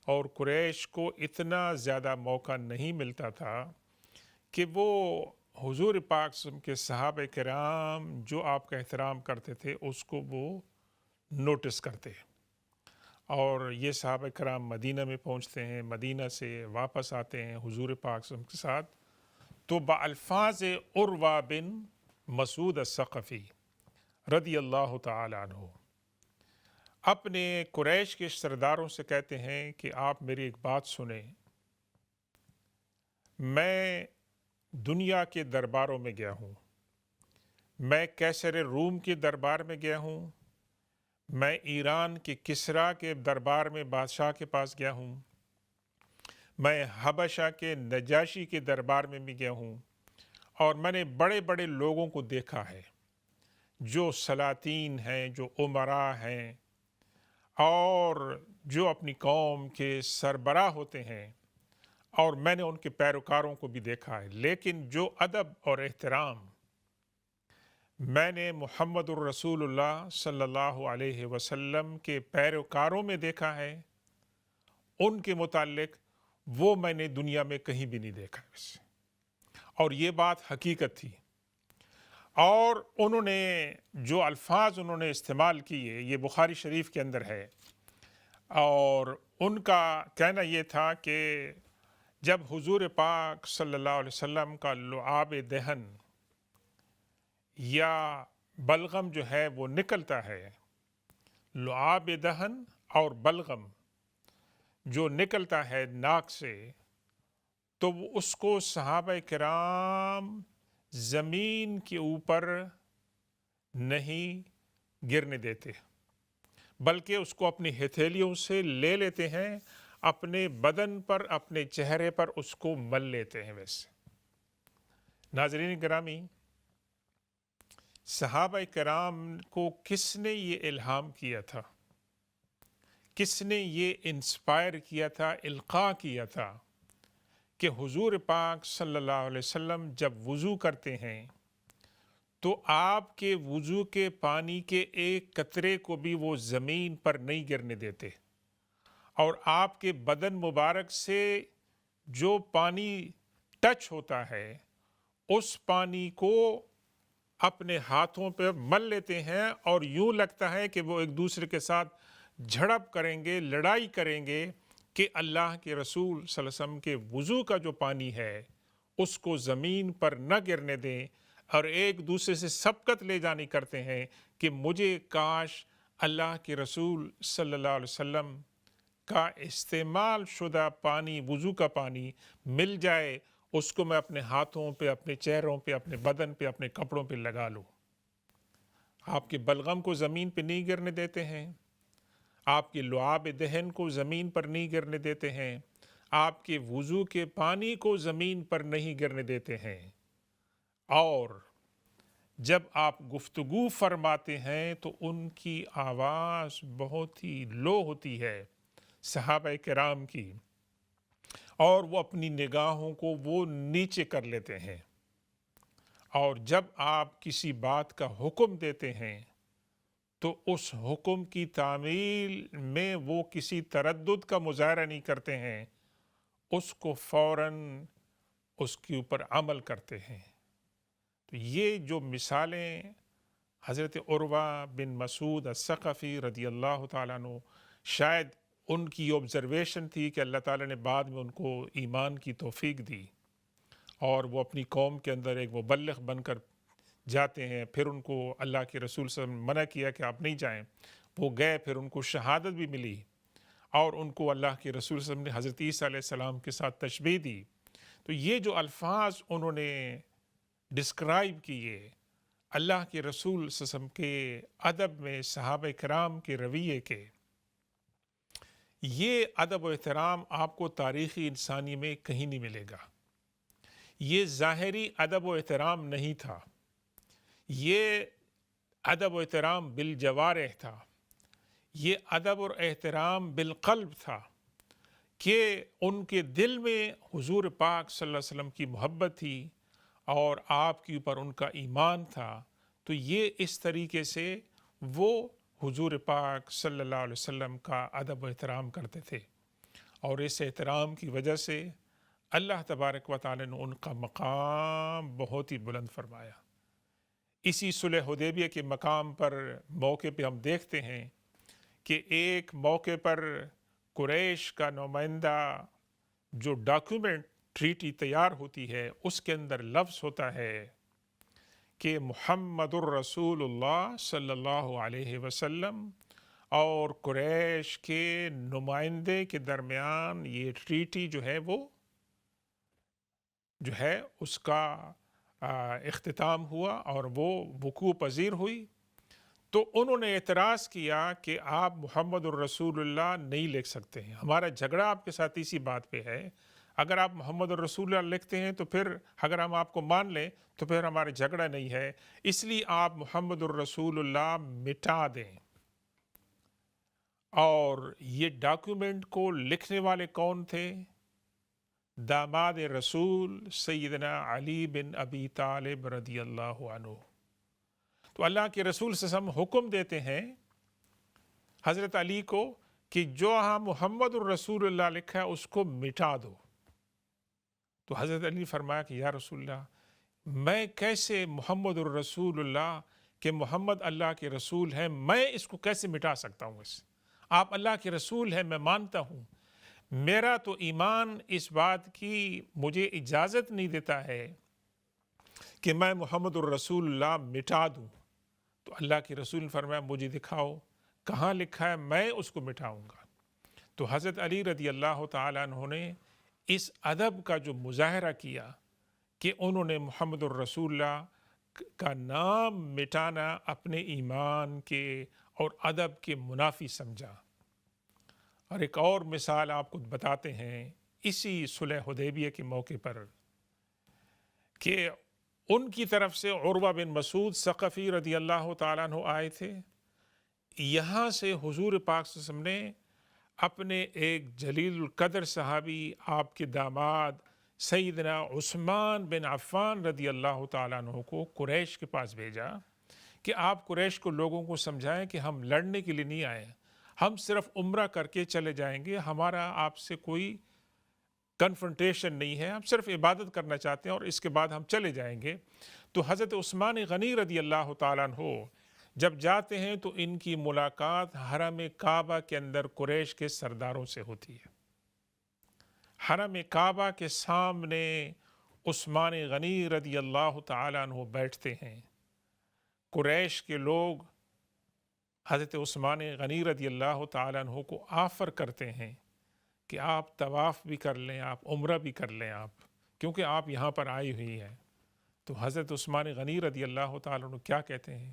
اور قریش کو اتنا زیادہ موقع نہیں ملتا تھا کہ وہ حضور پاک صلی اللہ علیہ وسلم کے صحابہ کرام جو آپ کا احترام کرتے تھے اس کو وہ نوٹس کرتے. اور یہ صحابہ کرام مدینہ میں پہنچتے ہیں، مدینہ سے واپس آتے ہیں حضور پاک صلی اللہ علیہ وسلم کے ساتھ. تو بألفاظ عروہ بن مسعود الثقفی رضی اللہ تعالی عنہ اپنے قریش کے سرداروں سے کہتے ہیں کہ آپ میری ایک بات سنیں. میں دنیا کے درباروں میں گیا ہوں، میں کیسر روم کے دربار میں گیا ہوں، میں ایران کے کسریٰ کے دربار میں بادشاہ کے پاس گیا ہوں، میں حبشہ کے نجاشی کے دربار میں بھی گیا ہوں، اور میں نے بڑے بڑے لوگوں کو دیکھا ہے جو سلاطین ہیں، جو امراء ہیں، اور جو اپنی قوم کے سربراہ ہوتے ہیں، اور میں نے ان کے پیروکاروں کو بھی دیکھا ہے. لیکن جو ادب اور احترام میں نے محمد الرسول اللہ صلی اللہ علیہ وسلم کے پیروکاروں میں دیکھا ہے، ان کے متعلق وہ میں نے دنیا میں کہیں بھی نہیں دیکھا ویسے. اور یہ بات حقیقت تھی. اور انہوں نے جو الفاظ انہوں نے استعمال کیے یہ بخاری شریف کے اندر ہے، اور ان کا کہنا یہ تھا کہ جب حضور پاک صلی اللہ علیہ وسلم کا لعاب دہن یا بلغم جو ہے وہ نکلتا ہے، لعاب دہن اور بلغم جو نکلتا ہے ناک سے، تو وہ اس کو صحابہ کرام زمین کے اوپر نہیں گرنے دیتے، بلکہ اس کو اپنی ہتھیلیوں سے لے لیتے ہیں، اپنے بدن پر، اپنے چہرے پر اس کو مل لیتے ہیں ویسے. ناظرین گرامی، صحابہ کرام کو کس نے یہ الہام کیا تھا، کس نے یہ انسپائر کیا تھا، القاء کیا تھا کہ حضور پاک صلی اللہ علیہ وسلم جب وضو کرتے ہیں تو آپ کے وضو کے پانی کے ایک قطرے کو بھی وہ زمین پر نہیں گرنے دیتے، اور آپ کے بدن مبارک سے جو پانی ٹچ ہوتا ہے اس پانی کو اپنے ہاتھوں پہ مل لیتے ہیں، اور یوں لگتا ہے کہ وہ ایک دوسرے کے ساتھ جھڑپ کریں گے، لڑائی کریں گے کہ اللہ کے رسول صلی اللہ علیہ وسلم کے وضو کا جو پانی ہے اس کو زمین پر نہ گرنے دیں، اور ایک دوسرے سے سبقت لے جانی کرتے ہیں کہ مجھے کاش اللہ کے رسول صلی اللہ علیہ وسلم کا استعمال شدہ پانی، وضو کا پانی مل جائے، اس کو میں اپنے ہاتھوں پہ، اپنے چہروں پہ، اپنے بدن پہ، اپنے کپڑوں پہ لگا لوں۔ آپ کے بلغم کو زمین پہ نہیں گرنے دیتے ہیں، آپ کے لعاب دہن کو زمین پر نہیں گرنے دیتے ہیں، آپ کے وضو کے پانی کو زمین پر نہیں گرنے دیتے ہیں، اور جب آپ گفتگو فرماتے ہیں تو ان کی آواز بہت ہی لو ہوتی ہے صحابہ کرام کی، اور وہ اپنی نگاہوں کو وہ نیچے کر لیتے ہیں، اور جب آپ کسی بات کا حکم دیتے ہیں تو اس حکم کی تعمیل میں وہ کسی تردد کا مظاہرہ نہیں کرتے ہیں، اس کو فوراً اس کے اوپر عمل کرتے ہیں۔ تو یہ جو مثالیں حضرت عروہ بن مسعود الثقفی رضی اللہ تعالیٰ عنہ، شاید ان کی آبزرویشن تھی کہ اللہ تعالیٰ نے بعد میں ان کو ایمان کی توفیق دی، اور وہ اپنی قوم کے اندر ایک مبلغ بن کر جاتے ہیں، پھر ان کو اللہ کے رسول صلی اللہ علیہ وسلم منع کیا کہ آپ نہیں جائیں، وہ گئے، پھر ان کو شہادت بھی ملی، اور ان کو اللہ کے رسول صلی اللہ علیہ وسلم نے حضرت عیسیٰ علیہ السلام کے ساتھ تشبیہ دی۔ تو یہ جو الفاظ انہوں نے ڈسکرائب کیے اللہ کے رسول صلی اللہ علیہ وسلم کے ادب میں، صحابہ کرام کے رویے کے، یہ ادب و احترام آپ کو تاریخی انسانی میں کہیں نہیں ملے گا۔ یہ ظاہری ادب و احترام نہیں تھا، یہ ادب و احترام بالجوارح تھا، یہ ادب اور احترام بالقلب تھا، کہ ان کے دل میں حضور پاک صلی اللہ علیہ وسلم کی محبت تھی اور آپ کے اوپر ان کا ایمان تھا، تو یہ اس طریقے سے وہ حضور پاک صلی اللہ علیہ وسلم کا ادب و احترام کرتے تھے، اور اس احترام کی وجہ سے اللہ تبارک و تعالی نے ان کا مقام بہت ہی بلند فرمایا۔ اسی صلح حدیبیہ کے مقام پر، موقع پہ ہم دیکھتے ہیں کہ ایک موقع پر قریش کا نمائندہ جو ڈاکیومنٹ ٹریٹی تیار ہوتی ہے اس کے اندر لفظ ہوتا ہے کہ محمد الرسول اللہ صلی اللہ علیہ وسلم اور قریش کے نمائندے کے درمیان یہ ٹریٹی جو ہے وہ جو ہے اس کا اختتام ہوا اور وہ وقوع پذیر ہوئی۔ تو انہوں نے اعتراض کیا کہ آپ محمد الرسول اللہ نہیں لکھ سکتے ہیں، ہمارا جھگڑا آپ کے ساتھ اسی بات پہ ہے، اگر آپ محمد الرسول اللہ لکھتے ہیں تو پھر اگر ہم آپ کو مان لیں تو پھر ہمارا جھگڑا نہیں ہے، اس لیے آپ محمد الرسول اللہ مٹا دیں۔ اور یہ ڈاکیومنٹ کو لکھنے والے کون تھے؟ داماد رسول سیدنا علی بن ابی طالب رضی اللہ عنہ۔ تو اللہ کے رسول صلی اللہ علیہ وسلم حکم دیتے ہیں حضرت علی کو کہ جو ہاں محمد الرسول اللہ لکھا ہے اس کو مٹا دو۔ تو حضرت علی فرمایا کہ یا رسول اللہ، میں کیسے محمد الرسول اللہ کہ محمد اللہ کے رسول ہیں، میں اس کو کیسے مٹا سکتا ہوں؟ آپ اللہ کے رسول ہیں، میں مانتا ہوں، میرا تو ایمان اس بات کی مجھے اجازت نہیں دیتا ہے کہ میں محمد الرسول اللہ مٹا دوں۔ تو اللہ کے رسول نے فرمایا مجھے دکھاؤ کہاں لکھا ہے، میں اس کو مٹاؤں گا۔ تو حضرت علی رضی اللہ تعالیٰ عنہ نے اس ادب کا جو مظاہرہ کیا کہ انہوں نے محمد الرسول اللہ کا نام مٹانا اپنے ایمان کے اور ادب کے منافی سمجھا۔ اور ایک اور مثال آپ کو بتاتے ہیں اسی صلح حدیبیہ کے موقع پر، کہ ان کی طرف سے عروہ بن مسعود ثقفی رضی اللہ تعالیٰ عنہ آئے تھے۔ یہاں سے حضور پاک صلی اللہ علیہ وسلم نے اپنے ایک جلیل القدر صحابی، آپ کے داماد سیدنا عثمان بن عفان رضی اللہ تعالیٰ عنہ کو قریش کے پاس بھیجا کہ آپ قریش کو لوگوں کو سمجھائیں کہ ہم لڑنے کے لیے نہیں آئے، ہم صرف عمرہ کر کے چلے جائیں گے، ہمارا آپ سے کوئی کنفرنٹیشن نہیں ہے، ہم صرف عبادت کرنا چاہتے ہیں اور اس کے بعد ہم چلے جائیں گے۔ تو حضرت عثمان غنی رضی اللہ تعالیٰ عنہ جب جاتے ہیں تو ان کی ملاقات حرم کعبہ کے اندر قریش کے سرداروں سے ہوتی ہے۔ حرم کعبہ کے سامنے عثمان غنی رضی اللہ تعالیٰ عنہ بیٹھتے ہیں۔ قریش کے لوگ حضرت عثمان غنی رضی اللہ تعالیٰ عنہ کو آفر کرتے ہیں کہ آپ طواف بھی کر لیں، آپ عمرہ بھی کر لیں، آپ کیونکہ آپ یہاں پر آئی ہوئی ہیں۔ تو حضرت عثمان غنی رضی اللہ تعالیٰ عنہ کیا کہتے ہیں؟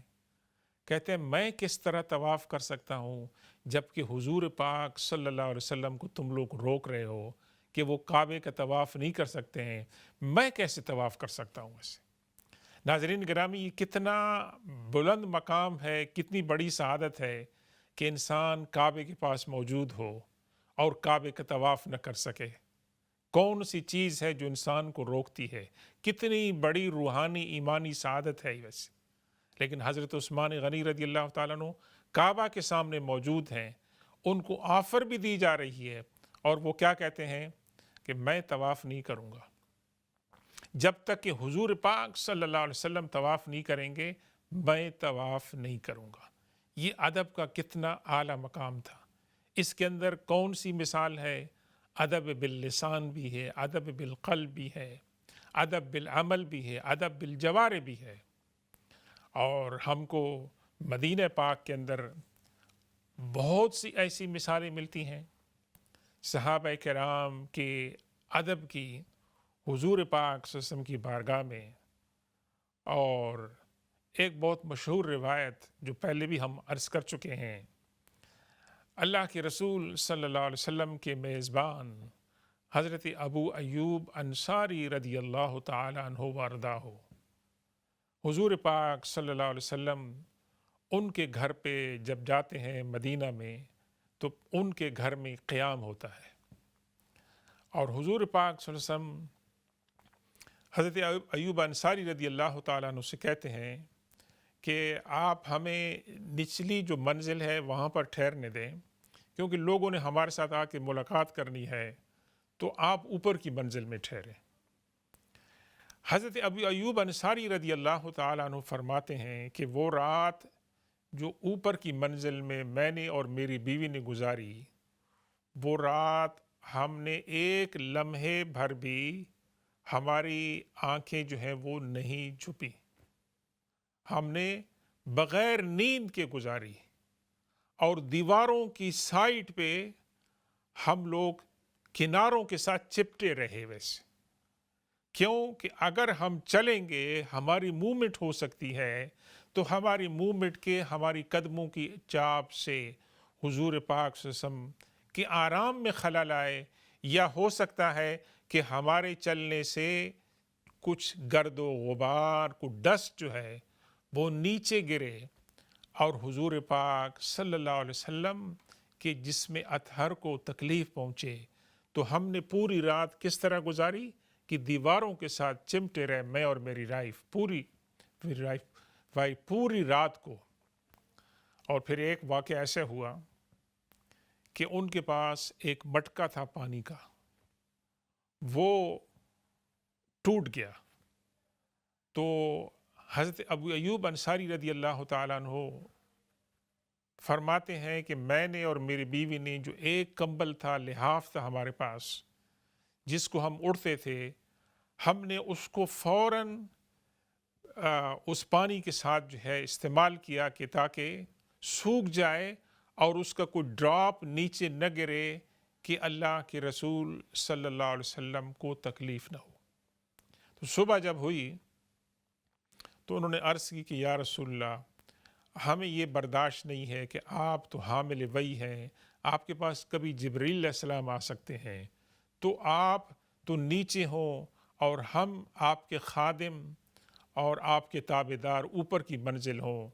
کہتے ہیں میں کس طرح طواف کر سکتا ہوں جبکہ حضور پاک صلی اللہ علیہ وسلم کو تم لوگ روک رہے ہو کہ وہ کعبے کا طواف نہیں کر سکتے ہیں، میں کیسے طواف کر سکتا ہوں ایسے؟ ناظرین گرامی، یہ کتنا بلند مقام ہے، کتنی بڑی سعادت ہے کہ انسان کعبے کے پاس موجود ہو اور کعبے کا طواف نہ کر سکے۔ کون سی چیز ہے جو انسان کو روکتی ہے؟ کتنی بڑی روحانی ایمانی سعادت ہے ویسے۔ لیکن حضرت عثمان غنی رضی اللہ تعالیٰ عنہ کعبہ کے سامنے موجود ہیں، ان کو آفر بھی دی جا رہی ہے اور وہ کیا کہتے ہیں کہ میں طواف نہیں کروں گا جب تک کہ حضور پاک صلی اللہ علیہ وسلم طواف نہیں کریں گے، میں طواف نہیں کروں گا۔ یہ ادب کا کتنا اعلیٰ مقام تھا۔ اس کے اندر کون سی مثال ہے؟ ادب باللسان بھی ہے، ادب بالقلب بھی ہے، ادب بالعمل بھی ہے، ادب بالجوارح بھی ہے۔ اور ہم کو مدینہ پاک کے اندر بہت سی ایسی مثالیں ملتی ہیں صحابہ کرام کے ادب کی حضور پاک صلی اللہ علیہ وسلم کی بارگاہ میں۔ اور ایک بہت مشہور روایت جو پہلے بھی ہم عرض کر چکے ہیں، اللہ کے رسول صلی اللہ علیہ وسلم کے میزبان حضرت ابو ایوب انصاری رضی اللہ تعالیٰ عنہ وارضاہ، حضور پاک صلی اللہ علیہ وسلم ان کے گھر پہ جب جاتے ہیں مدینہ میں تو ان کے گھر میں قیام ہوتا ہے، اور حضور پاک صلی اللہ علیہ وسلم حضرت ایوب انصاری رضی اللہ تعالیٰ عنہ سے کہتے ہیں کہ آپ ہمیں نچلی جو منزل ہے وہاں پر ٹھہرنے دیں، کیونکہ لوگوں نے ہمارے ساتھ آ کے ملاقات کرنی ہے، تو آپ اوپر کی منزل میں ٹھہریں۔ حضرت ابو ایوب انصاری رضی اللہ تعالیٰ عنہ فرماتے ہیں کہ وہ رات جو اوپر کی منزل میں نے اور میری بیوی نے گزاری، وہ رات ہم نے ایک لمحے بھر بھی ہماری آنکھیں جو ہیں وہ نہیں چھپی، ہم نے بغیر نیند کے گزاری، اور دیواروں کی سائٹ پہ ہم لوگ کناروں کے ساتھ چپٹے رہے ویسے، کیوں کہ اگر ہم چلیں گے ہماری موومنٹ ہو سکتی ہے، تو ہماری موومنٹ کے ہماری قدموں کی چاپ سے حضور پاک صلی اللہ علیہ وسلم کے آرام میں خلل آئے، یا ہو سکتا ہے کہ ہمارے چلنے سے کچھ گرد و غبار، کچھ ڈسٹ جو ہے وہ نیچے گرے اور حضور پاک صلی اللہ علیہ وسلم کے جسم اطہر کو تکلیف پہنچے۔ تو ہم نے پوری رات کس طرح گزاری کہ دیواروں کے ساتھ چمٹے رہے، میں اور میری وائف پوری رات کو۔ اور پھر ایک واقعہ ایسا ہوا کہ ان کے پاس ایک مٹکا تھا پانی کا، وہ ٹوٹ گیا، تو حضرت ابو ایوب انصاری رضی اللہ تعالیٰ عنہ فرماتے ہیں کہ میں نے اور میری بیوی نے جو ایک کمبل تھا، لحاف تھا ہمارے پاس جس کو ہم اڑتے تھے، ہم نے اس کو فوراً اس پانی کے ساتھ جو ہے استعمال کیا کہ تاکہ سوکھ جائے اور اس کا کوئی ڈراپ نیچے نہ گرے کہ اللہ کے رسول صلی اللہ علیہ وسلم کو تکلیف نہ ہو۔ تو صبح جب ہوئی تو انہوں نے عرض کی کہ یا رسول اللہ، ہمیں یہ برداشت نہیں ہے کہ آپ تو حامل وحی ہیں، آپ کے پاس کبھی جبریل علیہ السلام آ سکتے ہیں، تو آپ تو نیچے ہوں اور ہم آپ کے خادم اور آپ کے تابع دار اوپر کی منزل ہوں،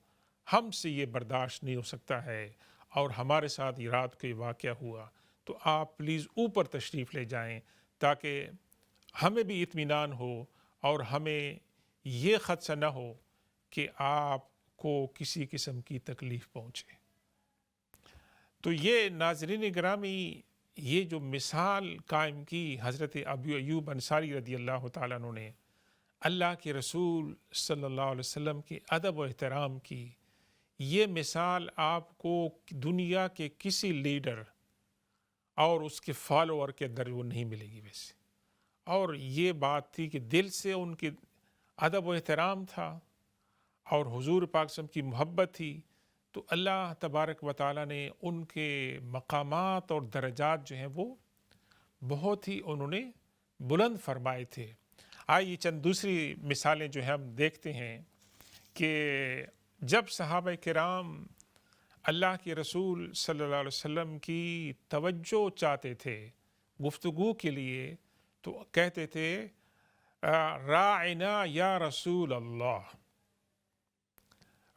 ہم سے یہ برداشت نہیں ہو سکتا ہے، اور ہمارے ساتھ یہ رات کو یہ واقعہ ہوا، تو آپ پلیز اوپر تشریف لے جائیں تاکہ ہمیں بھی اطمینان ہو اور ہمیں یہ خدشہ نہ ہو کہ آپ کو کسی قسم کی تکلیف پہنچے۔ تو یہ ناظرین گرامی، یہ جو مثال قائم کی حضرت ابو ایوب انصاری رضی اللہ تعالیٰ عنہ نے اللہ کے رسول صلی اللہ علیہ وسلم کے ادب و احترام کی، یہ مثال آپ کو دنیا کے کسی لیڈر اور اس کے فالوور کے اندر وہ نہیں ملے گی ویسے۔ اور یہ بات تھی کہ دل سے ان کے ادب و احترام تھا اور حضور پاک صلی اللہ علیہ وسلم کی محبت تھی، تو اللہ تبارک و تعالیٰ نے ان کے مقامات اور درجات جو ہیں وہ بہت ہی انہوں نے بلند فرمائے تھے۔ آئیے چند دوسری مثالیں جو ہیں ہم دیکھتے ہیں کہ جب صحابہ کرام اللہ کے رسول صلی اللہ علیہ وسلم کی توجہ چاہتے تھے گفتگو کے لیے، تو کہتے تھے راعنا یا رسول اللہ،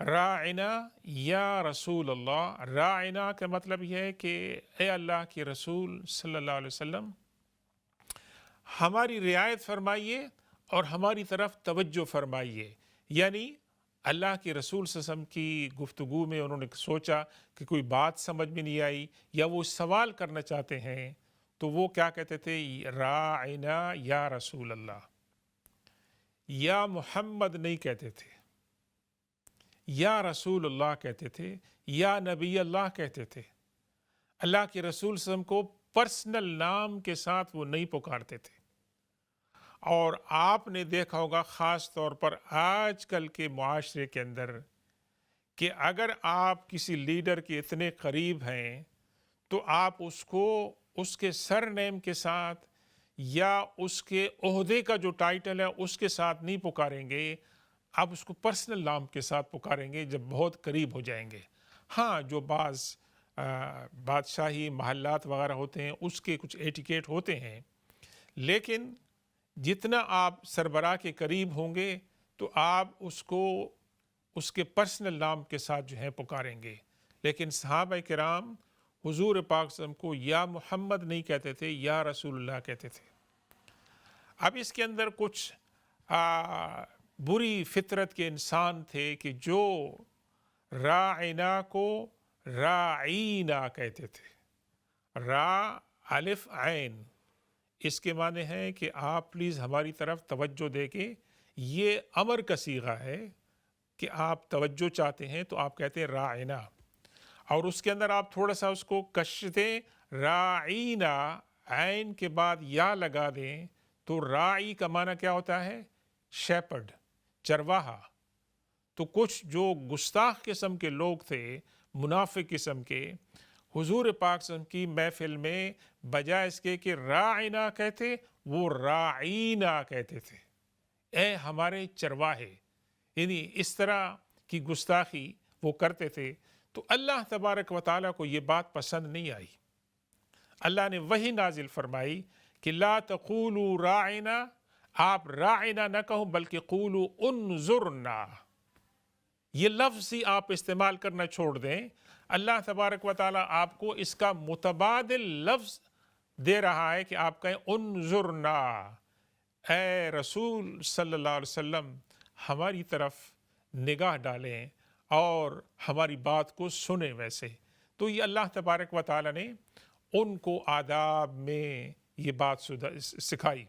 راعنا یا رسول اللہ۔ راعنا کا مطلب یہ ہے کہ اے اللہ کے رسول صلی اللہ علیہ وسلم، ہماری رعایت فرمائیے اور ہماری طرف توجہ فرمائیے۔ یعنی اللہ کے رسول صلی اللہ علیہ وسلم کی گفتگو میں انہوں نے سوچا کہ کوئی بات سمجھ میں نہیں آئی یا وہ سوال کرنا چاہتے ہیں، تو وہ کیا کہتے تھے؟ راعنا یا رسول اللہ، یا محمد نہیں کہتے تھے، یا رسول اللہ کہتے تھے، یا نبی اللہ کہتے تھے۔ اللہ کے رسول صلی اللہ علیہ وسلم کو پرسنل نام کے ساتھ وہ نہیں پکارتے تھے۔ اور آپ نے دیکھا ہوگا خاص طور پر آج کل کے معاشرے کے اندر کہ اگر آپ کسی لیڈر کے اتنے قریب ہیں تو آپ اس کو اس کے سر نیم کے ساتھ یا اس کے عہدے کا جو ٹائٹل ہے اس کے ساتھ نہیں پکاریں گے، آپ اس کو پرسنل نام کے ساتھ پکاریں گے جب بہت قریب ہو جائیں گے۔ ہاں، جو بعض بادشاہی محلات وغیرہ ہوتے ہیں اس کے کچھ ایٹیکیٹ ہوتے ہیں، لیکن جتنا آپ سربراہ کے قریب ہوں گے تو آپ اس کو اس کے پرسنل نام کے ساتھ جو ہے پکاریں گے۔ لیکن صحابہ کرام حضور پاک صلی اللہ علیہ وسلم کو یا محمد نہیں کہتے تھے، یا رسول اللہ کہتے تھے۔ اب اس کے اندر کچھ بری فطرت کے انسان تھے کہ جو راعنا کو راعینا کہتے تھے، را الف عین، اس کے معنی ہے کہ آپ پلیز ہماری طرف توجہ دے کے، یہ امر کا صیغہ ہے کہ آپ توجہ چاہتے ہیں تو آپ کہتے ہیں راعنا، اور اس کے اندر آپ تھوڑا سا اس کو کش دیں، راعینا، عین کے بعد یا لگا دیں، تو راعی کا معنی کیا ہوتا ہے؟ شیپرڈ، چرواہا۔ تو کچھ جو گستاخ قسم کے لوگ تھے، منافق قسم کے، حضور پاک صلی اللہ علیہ وسلم کی محفل میں بجائے اس کے کہ راعنا کہتے، وہ راعینا کہتے تھے، اے ہمارے چرواہے۔ یعنی اس طرح کی گستاخی وہ کرتے تھے۔ تو اللہ تبارک و تعالیٰ کو یہ بات پسند نہیں آئی۔ اللہ نے وہی نازل فرمائی کہ لا تقولوا راعنا، آپ راعنا نہ کہو بلکہ قولوا انظرنا، یہ لفظ ہی آپ استعمال کرنا چھوڑ دیں۔ اللہ تبارک و تعالیٰ آپ کو اس کا متبادل لفظ دے رہا ہے کہ آپ کہیں انظرنا، اے رسول صلی اللہ علیہ وسلم ہماری طرف نگاہ ڈالیں اور ہماری بات کو سنیں ویسے۔ تو یہ اللہ تبارک و تعالیٰ نے ان کو آداب میں یہ بات سکھائی۔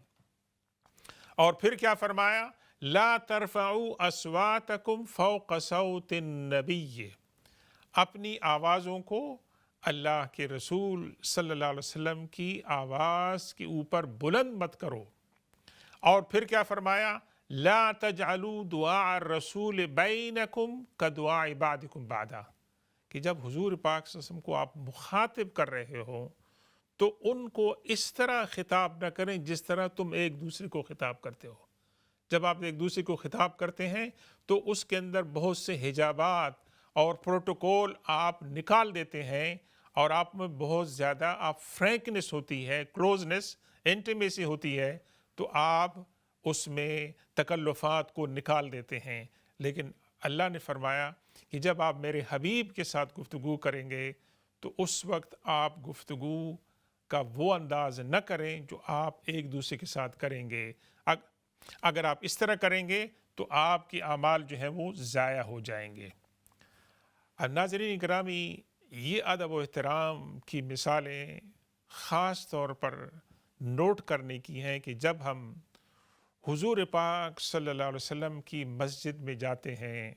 اور پھر کیا فرمایا؟ لا ترفعوا اصواتکم فوق صوت النبی، اپنی آوازوں کو اللہ کے رسول صلی اللہ علیہ وسلم کی آواز کے اوپر بلند مت کرو۔ اور پھر کیا فرمایا؟ لا تجعلوا دعاء الرسول بینکم کدعاء بعضکم بعضا، کہ جب حضور پاک صلی اللہ علیہ وسلم کو آپ مخاطب کر رہے ہوں تو ان کو اس طرح خطاب نہ کریں جس طرح تم ایک دوسرے کو خطاب کرتے ہو۔ جب آپ ایک دوسرے کو خطاب کرتے ہیں تو اس کے اندر بہت سے حجابات اور پروٹوکول آپ نکال دیتے ہیں، اور آپ میں بہت زیادہ فرینکنس ہوتی ہے، کلوزنس، انٹیمیسی ہوتی ہے، تو آپ اس میں تکلفات کو نکال دیتے ہیں، لیکن اللہ نے فرمایا کہ جب آپ میرے حبیب کے ساتھ گفتگو کریں گے تو اس وقت آپ گفتگو کا وہ انداز نہ کریں جو آپ ایک دوسرے کے ساتھ کریں گے۔ اگر آپ اس طرح کریں گے تو آپ کے اعمال جو ہیں وہ ضائع ہو جائیں گے۔ ناظرین گرامی، یہ ادب و احترام کی مثالیں خاص طور پر نوٹ کرنے کی ہیں کہ جب ہم حضور پاک صلی اللہ علیہ وسلم کی مسجد میں جاتے ہیں،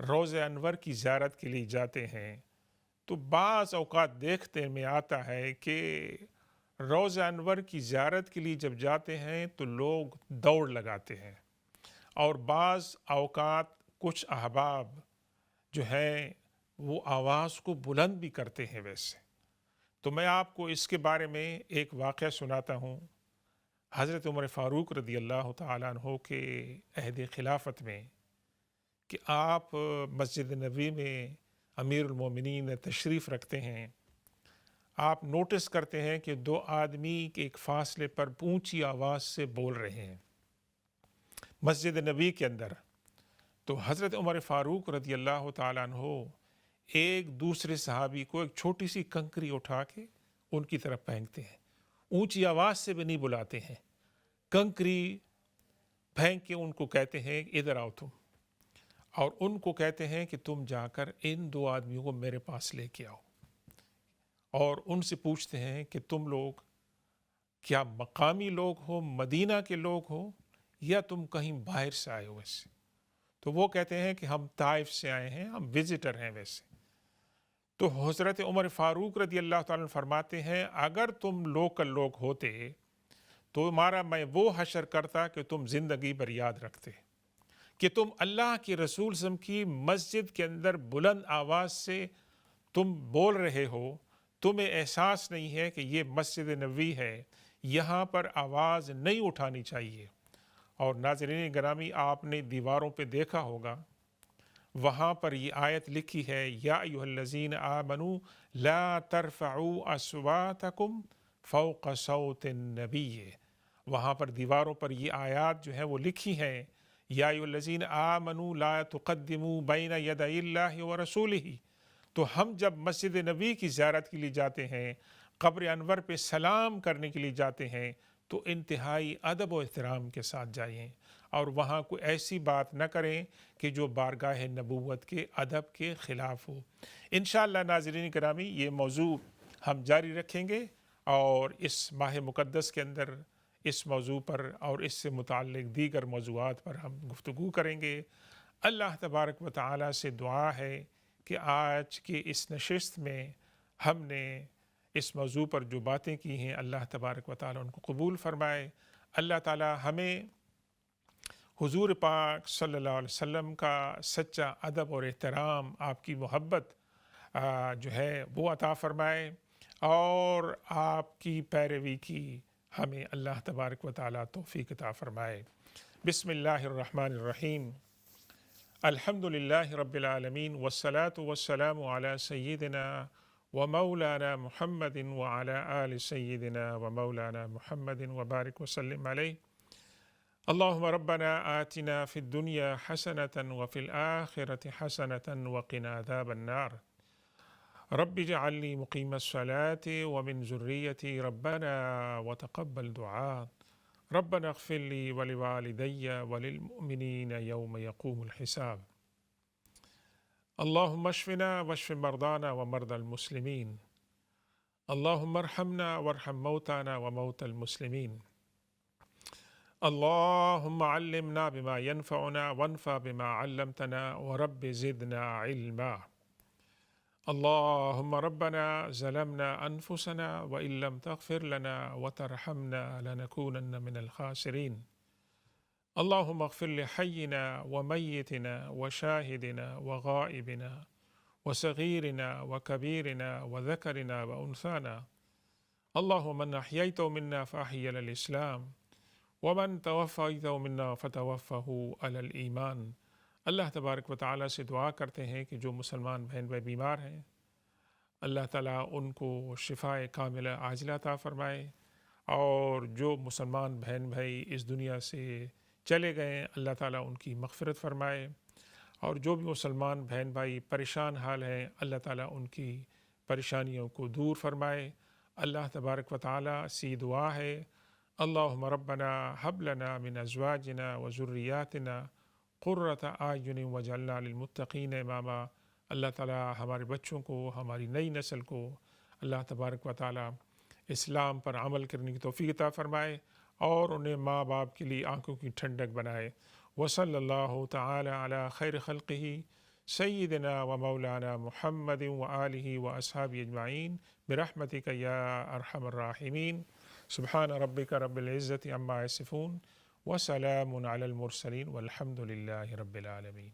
روضہ انور کی زیارت کے لیے جاتے ہیں، تو بعض اوقات دیکھتے میں آتا ہے کہ روضہ انور کی زیارت کے لیے جب جاتے ہیں تو لوگ دوڑ لگاتے ہیں، اور بعض اوقات کچھ احباب جو ہیں وہ آواز کو بلند بھی کرتے ہیں ویسے۔ تو میں آپ کو اس کے بارے میں ایک واقعہ سناتا ہوں۔ حضرت عمر فاروق رضی اللہ تعالیٰ عنہ کے عہد خلافت میں کہ آپ مسجد نبوی میں امیر المومنین تشریف رکھتے ہیں، آپ نوٹس کرتے ہیں کہ دو آدمی ایک فاصلے پر اونچی آواز سے بول رہے ہیں مسجد نبوی کے اندر۔ تو حضرت عمر فاروق رضی اللہ تعالیٰ عنہ ایک دوسرے صحابی کو ایک چھوٹی سی کنکری اٹھا کے ان کی طرف پھینکتے ہیں، اونچی آواز سے بھی نہیں بلاتے ہیں، کنکری پھینک کے ان کو کہتے ہیں ادھر آؤ تم، اور ان کو کہتے ہیں کہ تم جا کر ان دو آدمیوں کو میرے پاس لے کے آؤ، اور ان سے پوچھتے ہیں کہ تم لوگ کیا مقامی لوگ ہو، مدینہ کے لوگ ہو، یا تم کہیں باہر سے آئے ہو ویسے؟ تو وہ کہتے ہیں کہ ہم طائف سے آئے ہیں، ہم وزٹر ہیں ویسے۔ تو حضرت عمر فاروق رضی اللہ تعالیٰ عنہ فرماتے ہیں اگر تم لوکل لوگ ہوتے تو تمہارا میں وہ حشر کرتا کہ تم زندگی بھر یاد رکھتے کہ تم اللہ کے رسول صلی اللہ علیہ وسلم کی مسجد کے اندر بلند آواز سے تم بول رہے ہو، تمہیں احساس نہیں ہے کہ یہ مسجد نبوی ہے، یہاں پر آواز نہیں اٹھانی چاہیے۔ اور ناظرین گرامی، آپ نے دیواروں پہ دیکھا ہوگا، وہاں پر یہ آیت لکھی ہے یا ایھا الذین آمنوا لا ترفعوا اصواتکم فوق صوت النبی، وہاں پر دیواروں پر یہ آیات جو ہے وہ لکھی ہیں، یا ایھا الذین آمنوا لا تقدموا بین یدی اللہ ورسولہ۔ تو ہم جب مسجد نبی کی زیارت کے لیے جاتے ہیں، قبر انور پہ سلام کرنے کے لیے جاتے ہیں، تو انتہائی ادب و احترام کے ساتھ جائیں، اور وہاں کوئی ایسی بات نہ کریں کہ جو بارگاہ نبوت کے ادب کے خلاف ہو۔ انشاءاللہ ناظرین کرامی، یہ موضوع ہم جاری رکھیں گے، اور اس ماہ مقدس کے اندر اس موضوع پر اور اس سے متعلق دیگر موضوعات پر ہم گفتگو کریں گے۔ اللہ تبارک و تعالیٰ سے دعا ہے کہ آج کی اس نشست میں ہم نے اس موضوع پر جو باتیں کی ہیں، اللہ تبارک و تعالیٰ ان کو قبول فرمائے۔ اللہ تعالیٰ ہمیں حضور پاک صلی اللہ علیہ وسلم کا سچا ادب اور احترام، آپ کی محبت جو ہے وہ عطا فرمائے، اور آپ کی پیروی کی ہمیں اللہ تبارک و تعالیٰ توفیق عطا فرمائے۔ بسم اللہ الرحمن الرحیم، الحمد للہ رب العالمین، والصلاة والسلام علی سیدنا ومولانا محمد وعلی آل سیدنا ومولانا محمد وبارک وسلم علیہ۔ اللہم ربنا آتنا فی الدنیا حسنة وفی الآخرة حسنة وقنا عذاب النار، رب اجعلنی مقیم الصلاة ومن ذریتی ربنا وتقبل دعاء، ربنا اغفر لی ولوالدی وللمؤمنین یوم یقوم الحساب۔ اللہم اشفنا واشف مرضانا ومرضى المسلمین، اللہم ارحمنا وارحم موتانا وموتى المسلمین، اللہم علمنا بما ينفعنا وانفع بما علمتنا ورب زدنا علما۔ اللہم ربنا ظلمنا انفسنا وإن لم تغفر لنا وترحمنا لنكونن من الخاسرین۔ اللہم اغفر لحینا ومیتنا وشاہدنا وغائبنا وصغیرنا وکبیرنا وذکرنا وانثانا، اللہم من احییت منا فاحی علی الاسلام ومن توفیت منا فتوفہ علی الایمان۔ اللہ تبارک و تعالیٰ سے دعا کرتے ہیں کہ جو مسلمان بہن بھائی بیمار ہیں، اللہ تعالیٰ ان کو شفاء کاملہ عاجلہ عطا فرمائے، اور جو مسلمان بہن بھائی اس دنیا سے چلے گئے اللہ تعالیٰ ان کی مغفرت فرمائے، اور جو بھی مسلمان بہن بھائی پریشان حال ہیں اللہ تعالیٰ ان کی پریشانیوں کو دور فرمائے۔ اللہ تبارک و تعالیٰ سے دعا ہے، اللہم ربنا حب لنا من ازواجنا و ذریاتنا قرۃ اعین واجعلنا للمتقین اماما۔ اللہ تعالیٰ ہمارے بچوں کو، ہماری نئی نسل کو اللہ تبارک و تعالیٰ اسلام پر عمل کرنے کی توفیق عطا فرمائے اور انہیں ماں باپ کے لیے آنکھوں کی ٹھنڈک بنائے۔ وصلی اللہ تعالی علی خیر خلقہ سیدنا و مولانا محمد و آلہ و اصحابہ اجمعین برحمتک یا ارحم الراحمین۔ سبحان ربک رب العزت عما یصفون وسلام علی المرسلین والحمد للہ رب العالمین۔